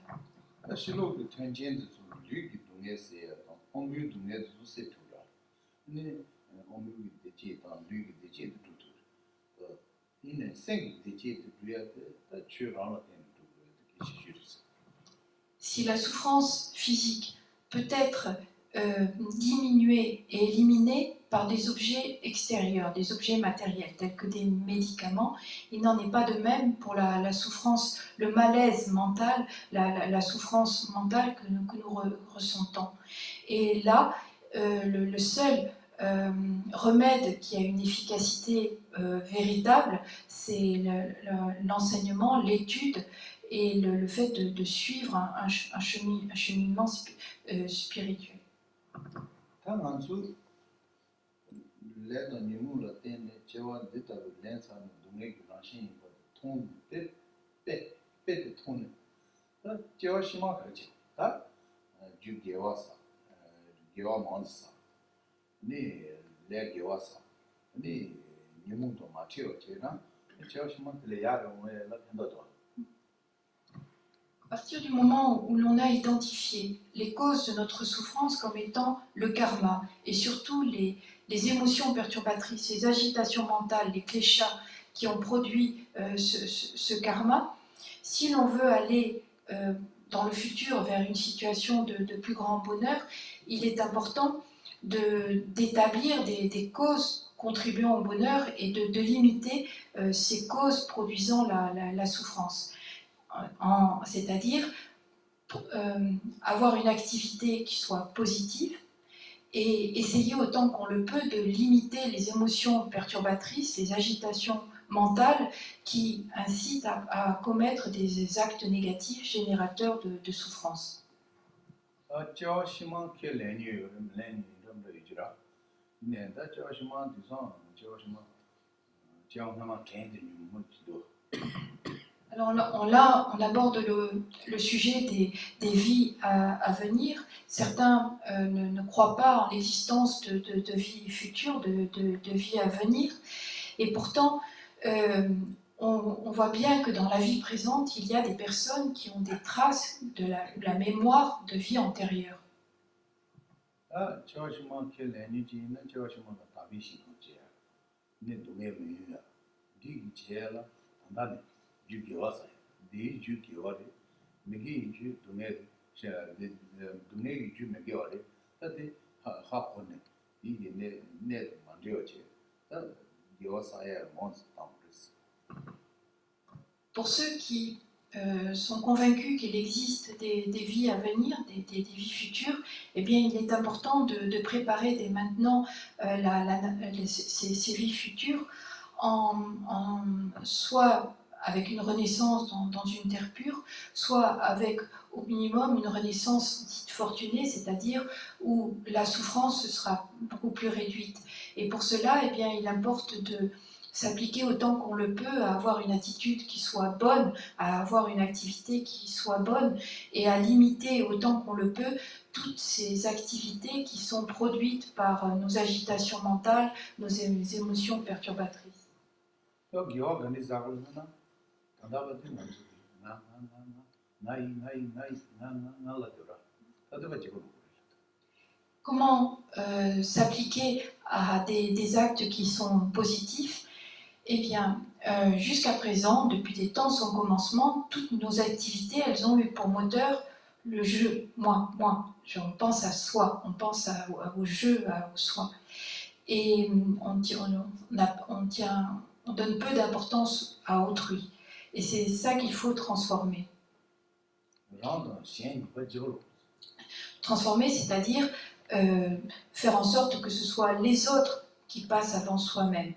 Si la souffrance physique peut être diminuée et éliminée par des objets extérieurs, des objets matériels tels que des médicaments, il n'en est pas de même pour la souffrance, le malaise mental, la souffrance mentale que nous ressentons. Et là, le seul remède qui a une efficacité véritable, c'est l'enseignement, l'étude et le fait de suivre un cheminement spirituel. À partir du moment où l'on a identifié les causes de notre souffrance comme étant le karma et surtout les émotions perturbatrices, les agitations mentales, les kleshas qui ont produit ce karma, si l'on veut aller dans le futur vers une situation de plus grand bonheur, il est important d'établir des causes contribuant au bonheur et de limiter ces causes produisant la souffrance. C'est-à-dire avoir une activité qui soit positive et essayer autant qu'on le peut de limiter les émotions perturbatrices, les agitations mentales qui incitent à commettre des actes négatifs générateurs de souffrance. Alors on aborde le sujet des vies à venir. Certains ne croient pas en l'existence de vies futures, de vies à venir. Et pourtant, on voit bien que dans la vie présente, il y a des personnes qui ont des traces de la mémoire de vie antérieure. Pour ceux qui sont convaincus qu'il existe des vies à venir, des vies futures, eh bien, il est important de préparer dès maintenant ces vies futures soit avec une renaissance dans une terre pure, soit avec au minimum une renaissance dite fortunée, c'est-à-dire où la souffrance sera beaucoup plus réduite. Et pour cela, eh bien, il importe de s'appliquer autant qu'on le peut à avoir une attitude qui soit bonne, à avoir une activité qui soit bonne et à limiter autant qu'on le peut toutes ces activités qui sont produites par nos agitations mentales, nos émotions perturbatrices. Comment s'appliquer à des actes qui sont positifs? Eh bien, jusqu'à présent, depuis des temps sans commencement, toutes nos activités, elles ont eu pour moteur le jeu, moi. On pense à soi, on pense au jeu, au soi. Et on donne peu d'importance à autrui. Et c'est ça qu'il faut transformer. Transformer, c'est-à-dire faire en sorte que ce soit les autres qui passent avant soi-même.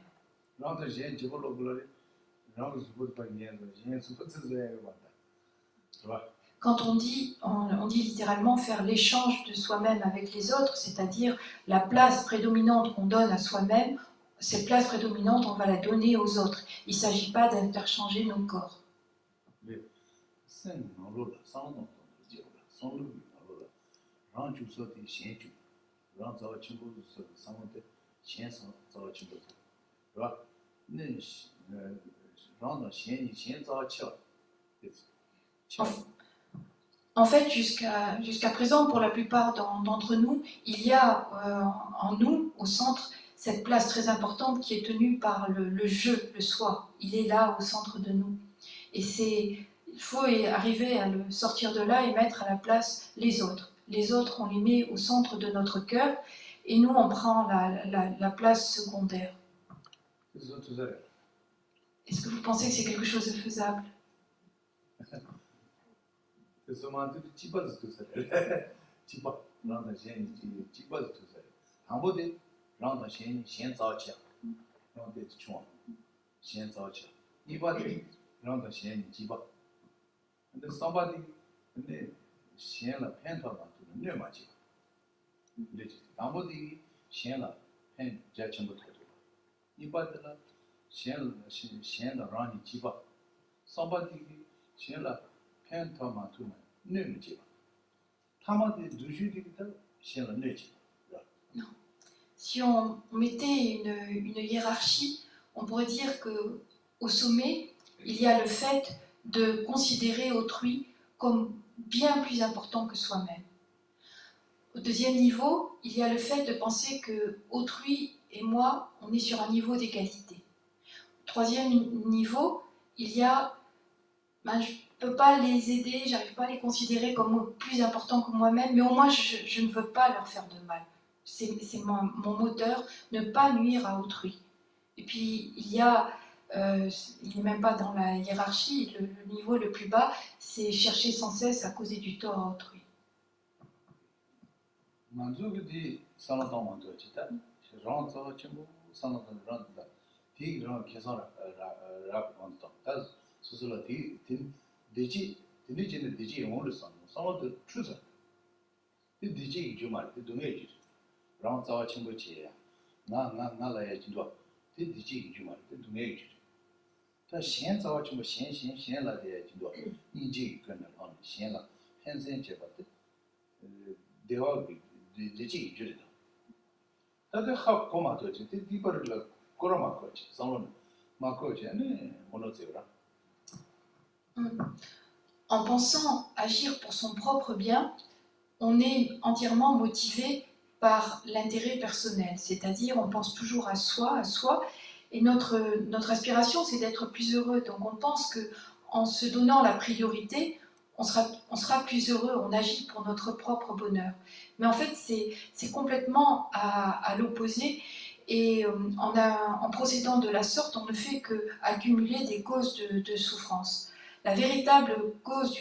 Quand on dit littéralement faire l'échange de soi-même avec les autres, c'est-à-dire la place prédominante qu'on donne à soi-même, cette place prédominante, on va la donner aux autres. Il ne s'agit pas d'interchanger nos corps. En fait, jusqu'à présent, pour la plupart d'entre nous, il y a en nous, au centre, cette place très importante qui est tenue par le je, le soi. Il est là, au centre de nous. Et il faut arriver à le sortir de là et mettre à la place les autres. Les autres, on les met au centre de notre cœur, et nous, on prend la place secondaire. Est-ce que vous pensez que c'est quelque chose de faisable? Non. Si on mettait une hiérarchie, on pourrait dire qu'au sommet, il y a le fait de considérer autrui comme bien plus important que soi-même. Au deuxième niveau, il y a le fait de penser que autrui et moi, on est sur un niveau d'égalité. Au troisième niveau, il y a je ne peux pas les aider, j'arrive pas à les considérer comme plus importants que moi-même, mais au moins je ne veux pas leur faire de mal. C'est mon moteur, ne pas nuire à autrui. Et puis il n'est même pas dans la hiérarchie, le niveau le plus bas, c'est chercher sans cesse à causer du tort à autrui. En pensant agir pour son propre bien, on est entièrement motivé par l'intérêt personnel, c'est-à-dire on pense toujours à soi, et notre aspiration c'est d'être plus heureux. Donc on pense qu'en se donnant la priorité, on sera plus heureux, on agit pour notre propre bonheur. Mais en fait c'est complètement à l'opposé, et en procédant de la sorte, on ne fait qu'accumuler des causes de souffrance. La véritable cause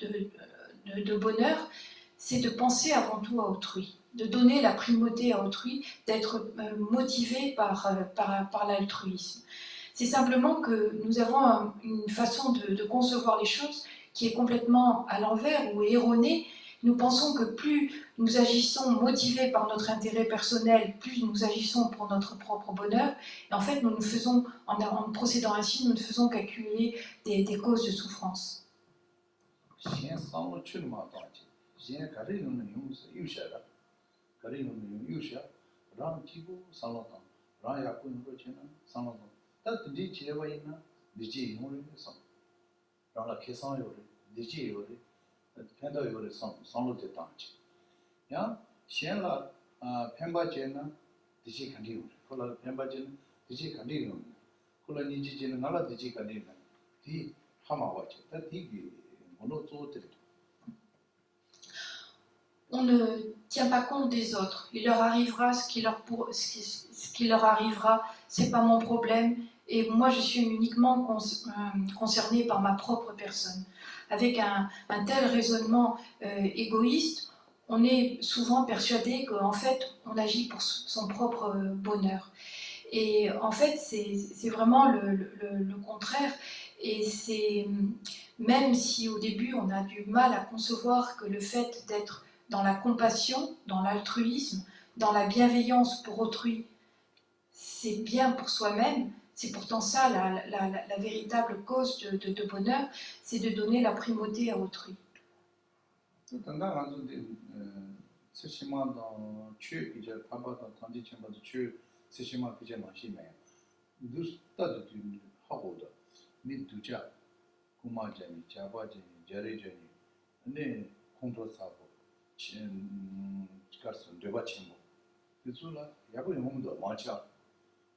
de bonheur, c'est de penser avant tout à autrui, de donner la primauté à autrui, d'être motivé par l'altruisme. C'est simplement que nous avons une façon de concevoir les choses qui est complètement à l'envers ou erronée. Nous pensons que plus nous agissons motivés par notre intérêt personnel, plus nous agissons pour notre propre bonheur. Et en fait, en procédant ainsi, nous ne faisons qu'accumuler des causes de souffrance. On ne tient pas compte des autres. Il leur arrivera ce qui leur arrivera, c'est pas mon problème. Et moi, je suis uniquement concernée par ma propre personne. Avec un tel raisonnement égoïste, on est souvent persuadé qu'en fait, on agit pour son propre bonheur. Et en fait, c'est vraiment le contraire. Et même si au début on a du mal à concevoir que le fait d'être dans la compassion, dans l'altruisme, dans la bienveillance pour autrui, c'est bien pour soi-même. C'est pourtant ça la véritable cause de bonheur, c'est de donner la primauté à autrui.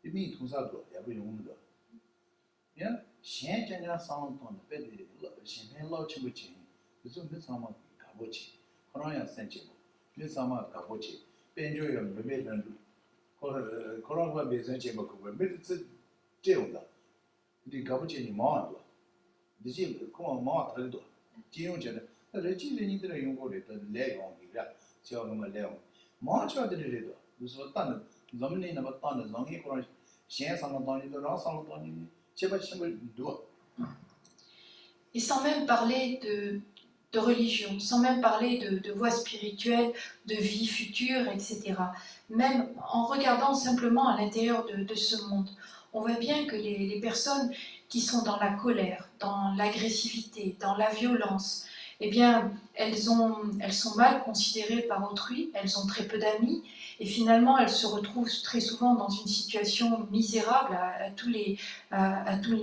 이미 통사도 야부 용무도 야 신전자 상황도 배데 신행 로치부지 그래서 그 상황 가보지 그러냐 센지고 그 상황 가보지 변조요 매매는 그런 거 매선지 뭐 그거 매스 제우다 이 가보지 니 마도 이제 그거 마 다르도 지용전에 레지르니들 용거를 더 내용이라 저거 내용 마쳐들이래도 무슨 딴 zamani na batana zangi koran chien sanatani de ran sanatani cheba chembel do. Et sans même parler de religion, sans même parler de voie spirituelle, de vie future, etc. Même en regardant simplement à l'intérieur de ce monde, on voit bien que les personnes qui sont dans la colère, dans l'agressivité, dans la violence, eh bien, elles sont mal considérées par autrui, elles ont très peu d'amis, et finalement, elles se retrouvent très souvent dans une situation misérable à tous les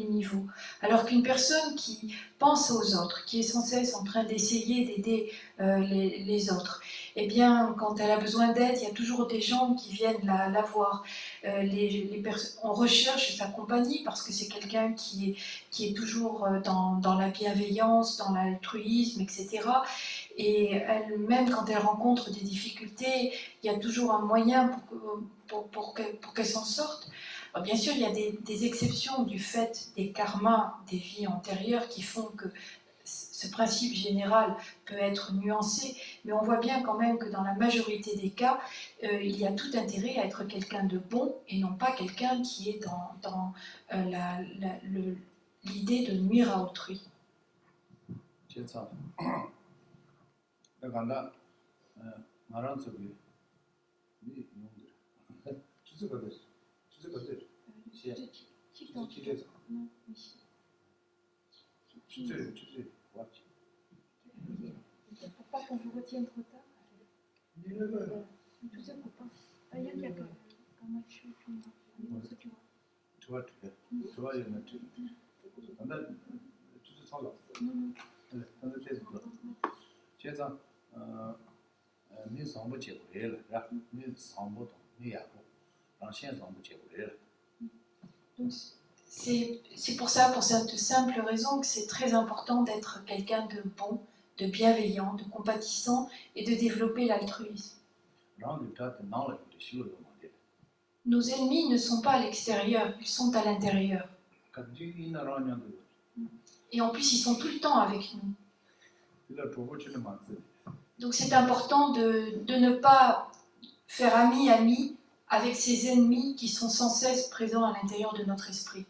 niveaux. Alors qu'une personne qui pense aux autres, qui est sans cesse en train d'essayer d'aider les autres, eh bien, quand elle a besoin d'aide, il y a toujours des gens qui viennent la voir. On recherche sa compagnie parce que c'est quelqu'un qui est toujours dans la bienveillance, dans l'altruisme, etc. Et elle, même quand elle rencontre des difficultés, il y a toujours un moyen pour qu'elle s'en sorte. Alors bien sûr, il y a des exceptions du fait des karmas des vies antérieures qui font que ce principe général peut être nuancé, mais on voit bien quand même que dans la majorité des cas, il y a tout intérêt à être quelqu'un de bon et non pas quelqu'un qui est dans l'idée de nuire à autrui. C'est ça. Là, marrant ce que oui, non. Tu sais pas Pour pas qu'on vous retienne trop tard. Tout ça pour pas. Il y a quand même tu vois, il y en a tout. Tout ça là. Dans le test. C'est ça. Mais sans不结果了，是吧？没sans不懂，没也不，让现sans不结果了。 Donc, c'est pour ça, pour cette simple raison, que c'est très important d'être quelqu'un de bon, de bienveillant, de compatissant et de développer l'altruisme. Nos ennemis ne sont pas à l'extérieur, ils sont à l'intérieur. Et en plus, ils sont tout le temps avec nous. Donc c'est important de ne pas faire ami avec ces ennemis qui sont sans cesse présents à l'intérieur de notre esprit.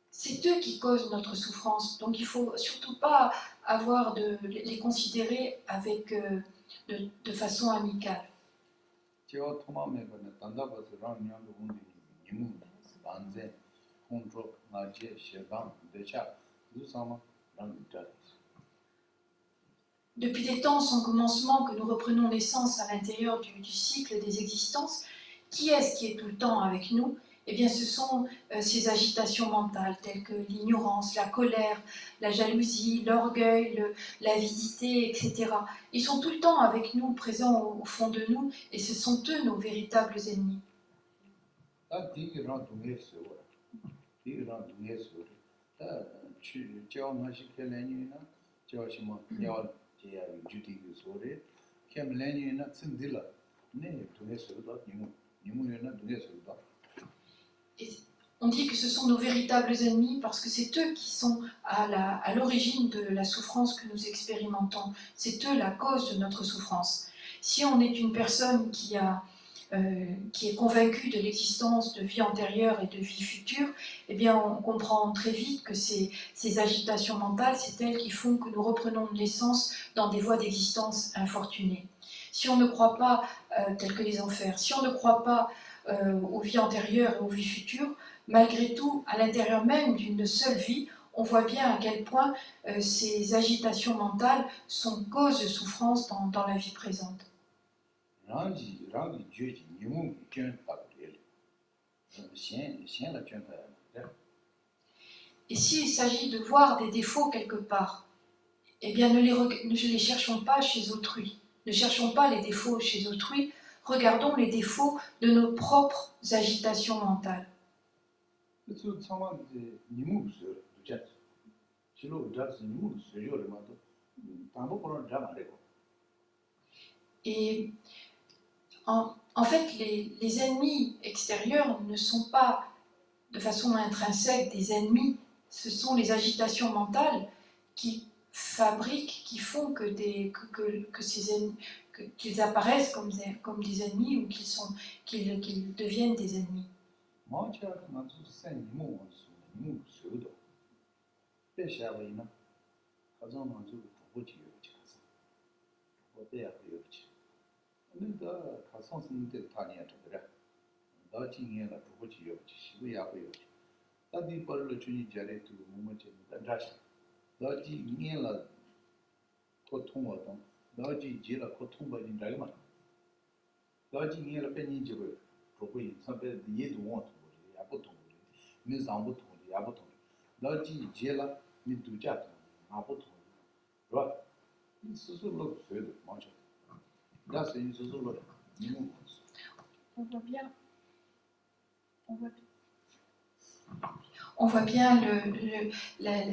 C'est eux qui causent notre souffrance, donc il ne faut surtout pas avoir les considérer avec, de façon amicale. Depuis des temps, son commencement, que nous reprenons naissance à l'intérieur du cycle des existences, qui est-ce qui est tout le temps avec nous? Eh bien, ce sont ces agitations mentales telles que l'ignorance, la colère, la jalousie, l'orgueil, l'avidité, etc. Ils sont tout le temps avec nous, présents au fond de nous, et ce sont eux nos véritables ennemis. Et on dit que ce sont nos véritables ennemis parce que c'est eux qui sont à l'origine de la souffrance que nous expérimentons. C'est eux la cause de notre souffrance. Si on est une personne qui a qui est convaincu de l'existence de vie antérieure et de vie future, eh bien on comprend très vite que ces agitations mentales, c'est elles qui font que nous reprenons naissance dans des voies d'existence infortunées. Si on ne croit pas, telles que les enfers, si on ne croit pas aux vies antérieures et aux vies futures, malgré tout, à l'intérieur même d'une seule vie, on voit bien à quel point ces agitations mentales sont cause de souffrance dans la vie présente. Et s'il s'agit de voir des défauts quelque part, eh bien ne les cherchons pas chez autrui. Ne cherchons pas les défauts chez autrui, regardons les défauts de nos propres agitations mentales. Et en fait, les ennemis extérieurs ne sont pas de façon intrinsèque des ennemis, ce sont les agitations mentales qui fabriquent, qui font que ces ennemis, qu'ils apparaissent comme des ennemis ou qu'ils deviennent des ennemis. On voit bien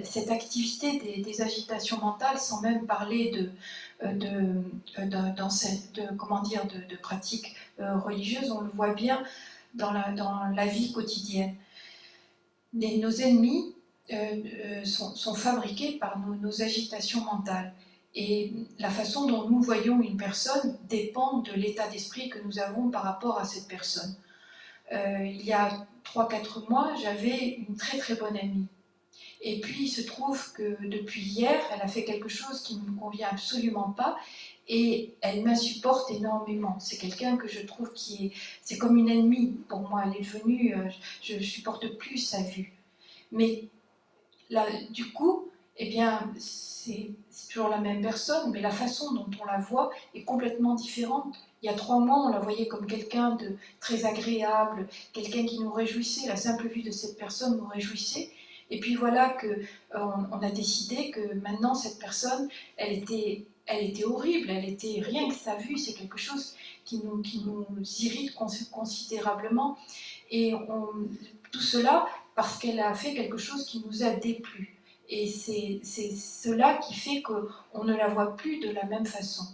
cette activité des agitations mentales, sans même parler de pratiques religieuses, on le voit bien dans la vie quotidienne. Nos ennemis sont fabriqués par nos agitations mentales. Et la façon dont nous voyons une personne dépend de l'état d'esprit que nous avons par rapport à cette personne. Il y a 3-4 mois, j'avais une très très bonne amie. Et puis il se trouve que depuis hier, elle a fait quelque chose qui ne me convient absolument pas et elle m'insupporte énormément. C'est quelqu'un que je trouve c'est comme une ennemie pour moi. Elle est devenue, je ne supporte plus sa vue. Mais là, du coup, eh bien, c'est toujours la même personne, mais la façon dont on la voit est complètement différente. Il y a 3 mois, on la voyait comme quelqu'un de très agréable, quelqu'un qui nous réjouissait. La simple vue de cette personne nous réjouissait. Et puis voilà qu'on a décidé que maintenant, cette personne, elle était horrible. Elle était, rien que sa vue, c'est quelque chose qui nous irrite considérablement. Et tout cela parce qu'elle a fait quelque chose qui nous a déplu. Et c'est cela qui fait qu'on ne la voit plus de la même façon.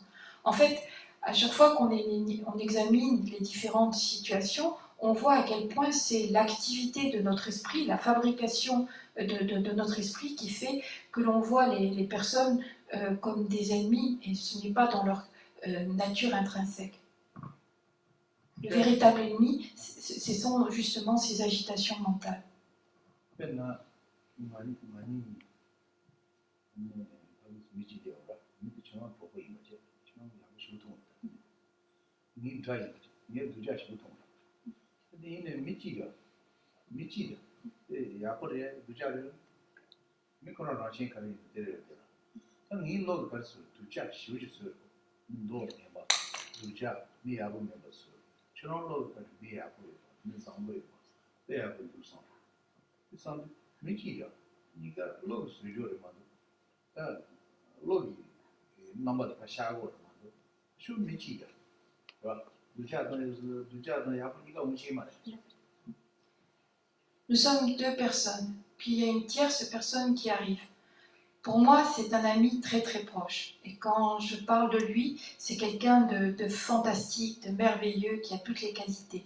En fait, à chaque fois qu'on examine les différentes situations, on voit à quel point c'est l'activité de notre esprit, la fabrication de notre esprit qui fait que l'on voit les personnes comme des ennemis, et ce n'est pas dans leur nature intrinsèque. Le véritable ennemi, ce sont justement ces agitations mentales. Nous sommes 2 personnes, puis il y a une tierce personne qui arrive. Pour moi, c'est un ami très très proche. Et quand je parle de lui, c'est quelqu'un de fantastique, de merveilleux, qui a toutes les qualités.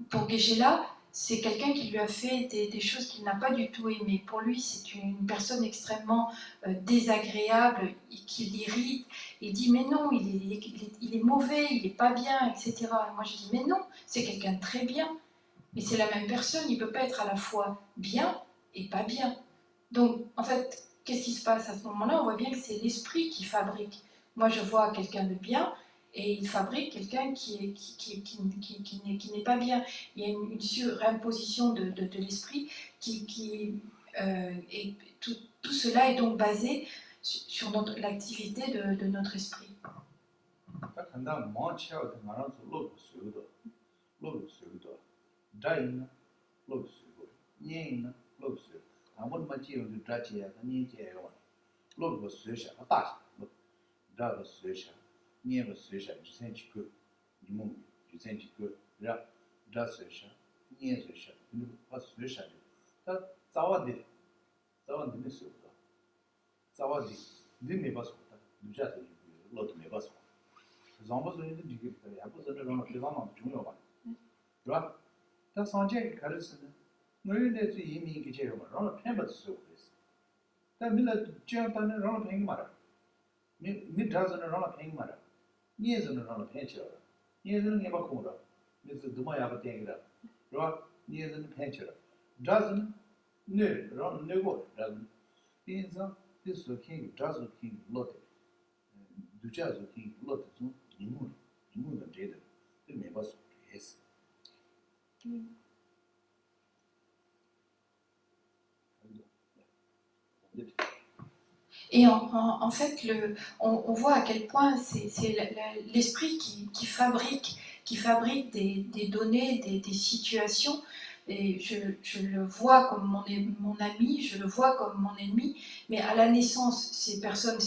Pour Geshe-la, c'est quelqu'un qui lui a fait des choses qu'il n'a pas du tout aimées. Pour lui, c'est une personne extrêmement désagréable, qui l'irrite. Il dit mais non, il est mauvais, il n'est pas bien, etc. Et moi je dis mais non, c'est quelqu'un de très bien. Mais c'est la même personne, il ne peut pas être à la fois bien et pas bien. Donc en fait, qu'est-ce qui se passe à ce moment-là? On voit bien que c'est l'esprit qui fabrique. Moi je vois quelqu'un de bien, et il fabrique quelqu'un qui n'est pas bien. Il y a une surimposition de l'esprit et tout cela est donc basé sur l'activité de notre esprit. Et en fait, on voit à quel point c'est l'esprit qui fabrique des données, des situations. Et je le vois comme mon ami, je le vois comme mon ennemi, mais à la naissance, ces personnes,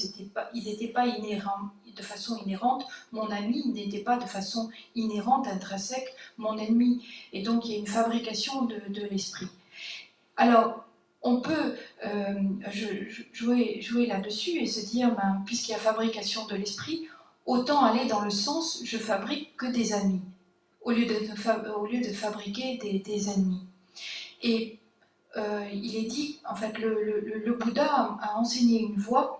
ils n'étaient pas inhérents, de façon inhérente. Mon ami, il n'était pas de façon inhérente, intrinsèque, mon ennemi. Et donc, il y a une fabrication de l'esprit. Alors, on peut jouer là-dessus et se dire, puisqu'il y a fabrication de l'esprit, autant aller dans le sens, je fabrique que des amis, au lieu de fabriquer des ennemis. Et il est dit, en fait, le Bouddha a enseigné une voie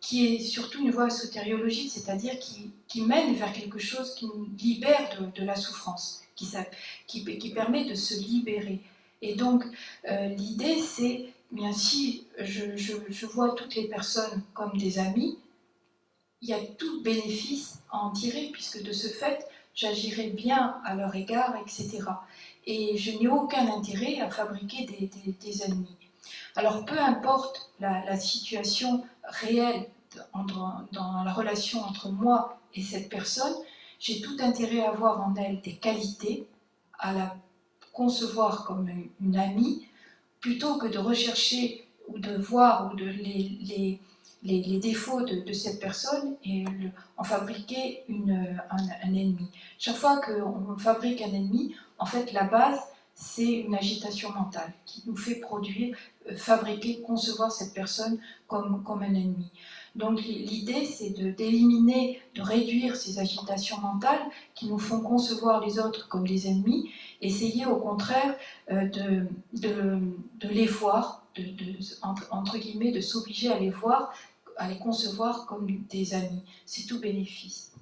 qui est surtout une voie sotériologique, c'est-à-dire qui mène vers quelque chose qui nous libère de la souffrance, qui permet de se libérer. Et donc, l'idée, c'est, bien si je vois toutes les personnes comme des amis, il y a tout bénéfice à en tirer, puisque de ce fait, j'agirai bien à leur égard, etc. Et je n'ai aucun intérêt à fabriquer des ennemis. Alors, peu importe la situation réelle dans la relation entre moi et cette personne, j'ai tout intérêt à voir en elle des qualités, à la concevoir comme une amie, plutôt que de rechercher ou de voir ou les défauts de cette personne et en fabriquer un ennemi. Chaque fois qu'on fabrique un ennemi, en fait, la base, c'est une agitation mentale qui nous fait produire, fabriquer, concevoir cette personne comme un ennemi. Donc l'idée, c'est d'éliminer, de réduire ces agitations mentales qui nous font concevoir les autres comme des ennemis, essayer au contraire de les voir, entre guillemets, de s'obliger à les voir, à les concevoir comme des amis. C'est tout bénéfice.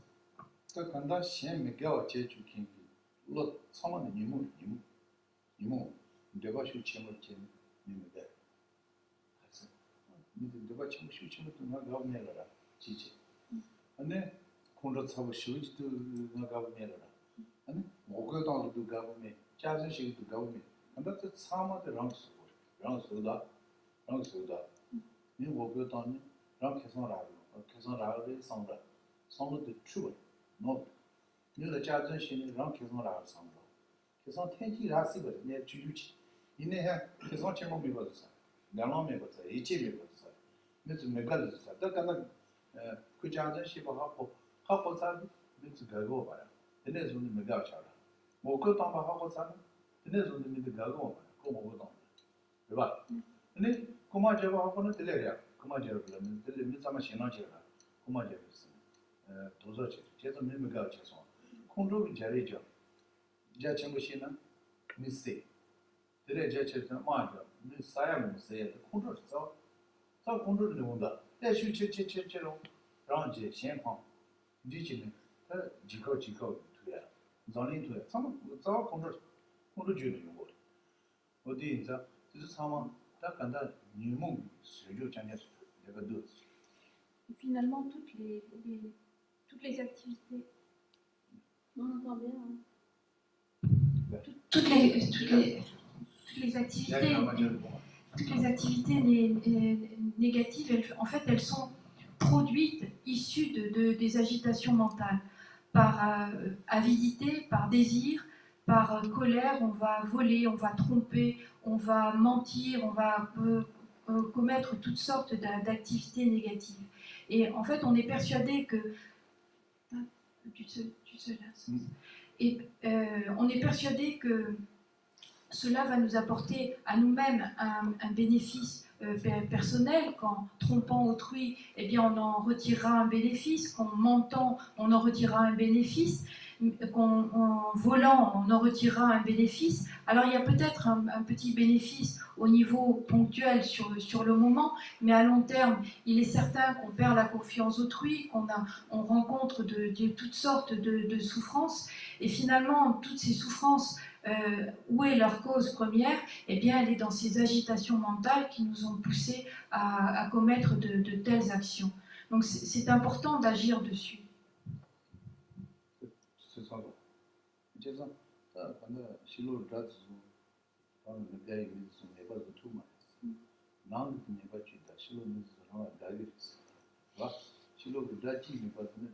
Tere Jache Maja, Sayam say, Control, so control the Wunda. They should chelo, Ranji, Shanghong, Dichin, Jico, to ya, Zonin to it. Some control Judy wood. Odinza, this is someone that can that new moon, Suju Chinese, never do. Et finalement, toutes les activités. On entend bien. Hein. Toutes les activités négatives, en fait, elles sont produites, issues des agitations mentales, par avidité, par désir, par colère. On va voler, on va tromper, on va mentir, on va commettre toutes sortes d'activités négatives. Et en fait, on est persuadé que... Tu te lasses. Et on est persuadé que cela va nous apporter à nous-mêmes un bénéfice personnel. Qu'en trompant autrui, eh bien, on en retirera un bénéfice. Qu'en mentant, on en retirera un bénéfice. Qu'en volant, on en retirera un bénéfice. Alors il y a peut-être un petit bénéfice au niveau ponctuel sur le moment, mais à long terme, il est certain qu'on perd la confiance autrui, on rencontre de toutes sortes de souffrances, et finalement, toutes ces souffrances, où est leur cause première? Eh bien, elle est dans ces agitations mentales qui nous ont poussés à commettre de telles actions. Donc c'est important d'agir dessus. C'est ça. C'est ça. Quand Shilo Draz, on ne peut pas tout mal. Non, il n'est pas tué. Shilo nous a d'ailleurs. Shilo Draz, il n'est pas tué.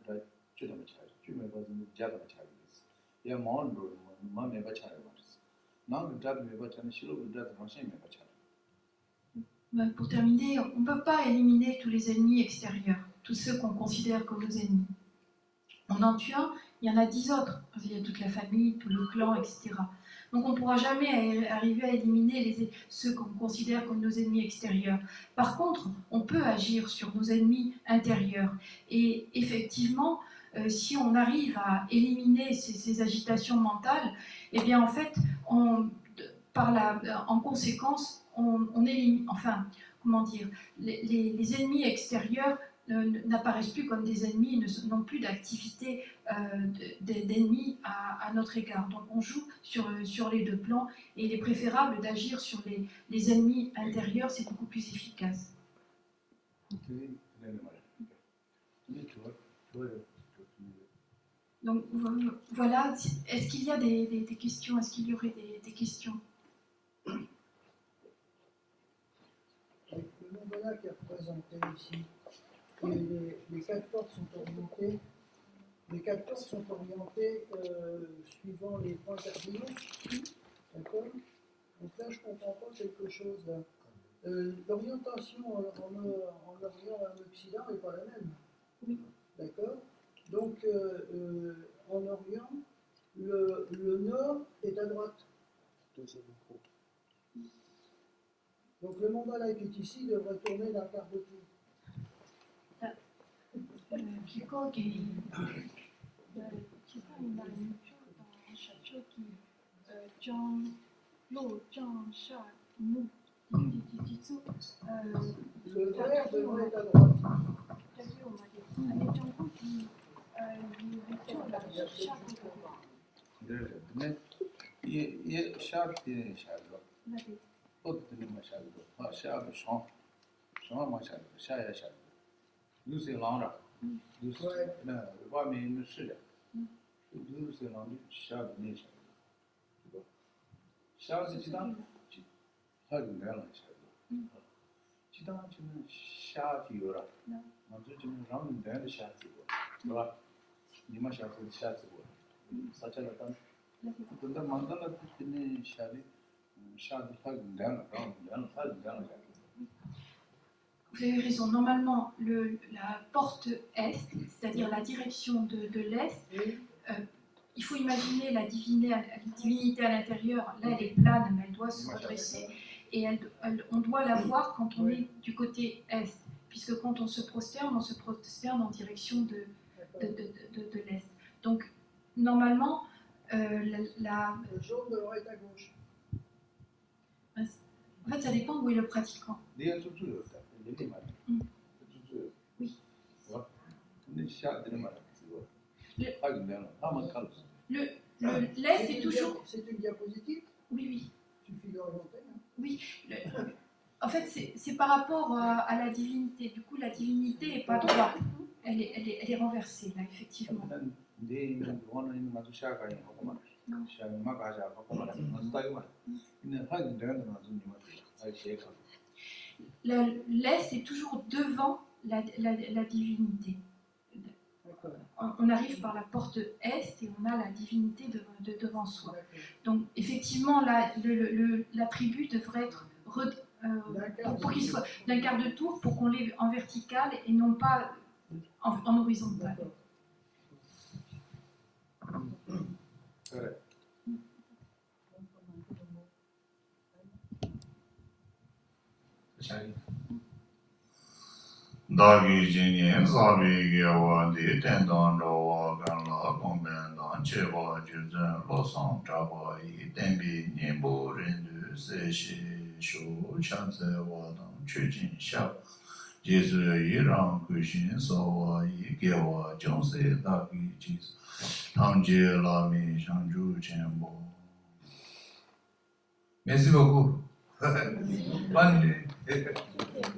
Tu n'as pas tué. Tu n'as pas tué. Java tué. Il y a mon rôle, mon n'est pas tué. Non, le Draz n'est pas tué. Shilo Draz, l'ancien n'est pas tué. Pour terminer, on ne peut pas éliminer tous les ennemis extérieurs, tous ceux qu'on considère comme nos ennemis. On en tue un, il y en a 10 autres. Il y a toute la famille, tout le clan, etc. Donc on ne pourra jamais arriver à éliminer ceux qu'on considère comme nos ennemis extérieurs. Par contre, on peut agir sur nos ennemis intérieurs. Et effectivement, si on arrive à éliminer ces agitations mentales, eh bien en fait, en conséquence, on élimine, enfin, comment dire, les ennemis extérieurs n'apparaissent plus comme des ennemis, n'ont plus d'activité d'ennemis à notre égard. Donc on joue sur les deux plans, et il est préférable d'agir sur les ennemis intérieurs, c'est beaucoup plus efficace. Donc voilà, est-ce qu'il y a des questions? Est-ce qu'il y aurait des questions? Le mandala qui est représenté ici, les 4 portes sont orientées. Les 4 portes sont orientées suivant les points cardinaux. D'accord? Donc là, je ne comprends pas quelque chose. L'orientation en Orient et en Occident n'est pas la même. Oui. D'accord? Donc, en Orient, le nord est à droite. Donc le mandala qui est ici devrait tourner d'un quart de tour. On a une chose dans Chacho qui Zhang, Lo, Zhang, Sha, Mu, Ditsu. Le vert devrait être à droite. On m'a dit. Allez, Zhang, qui Vous avez raison. Normalement, la porte est, c'est-à-dire la direction de l'est, il faut imaginer la divinité à l'intérieur. Là, elle est plane, mais elle doit se redresser. Et on doit la voir quand on est du côté est. Puisque quand on se prosterne en direction de l'est. Donc, normalement, le jaune devrait être à gauche. En fait, ça dépend où est le pratiquant. 내가 쭈쭈였다. 얘기 말이야. 쭈쭈. Oui. 근데 시작 되는 말이야. 이거. Le- 하긴 내가 한번 칼었어. L'Est est toujours... C'est une diapositive, Oui, oui. suffit d'orienter. Hein. En fait, c'est par rapport à la divinité. Du coup, la divinité n'est pas droite. Elle est renversée, là, effectivement. 일단 내 있는 원하는 나도 시작하니 하고 말이야. 시작이 막 하자 하고 말이야. 나도 말이야. 근데 하긴 내가 나도 니 말이야. 아 시작. L'Est est toujours devant la divinité. D'accord. On arrive par la porte Est et on a la divinité devant soi. D'accord. Donc, effectivement, l'attribut devrait être pour qu'il soit d'un quart de tour, pour qu'on l'ait en vertical et non pas en horizontal. D'accord. 그래. 시작이. 다기 진이 사비게 와디 텐던 로와 간라 공벤단 제바 주전 로상 잡아 이 덴비 님보 렌드 세시 쇼 찬세 와당 최진샤 제수 이랑 그신 소와 이게와 정세 다기 지스 당제 라미 상주 젠보 Merci beaucoup. Bonne nuit.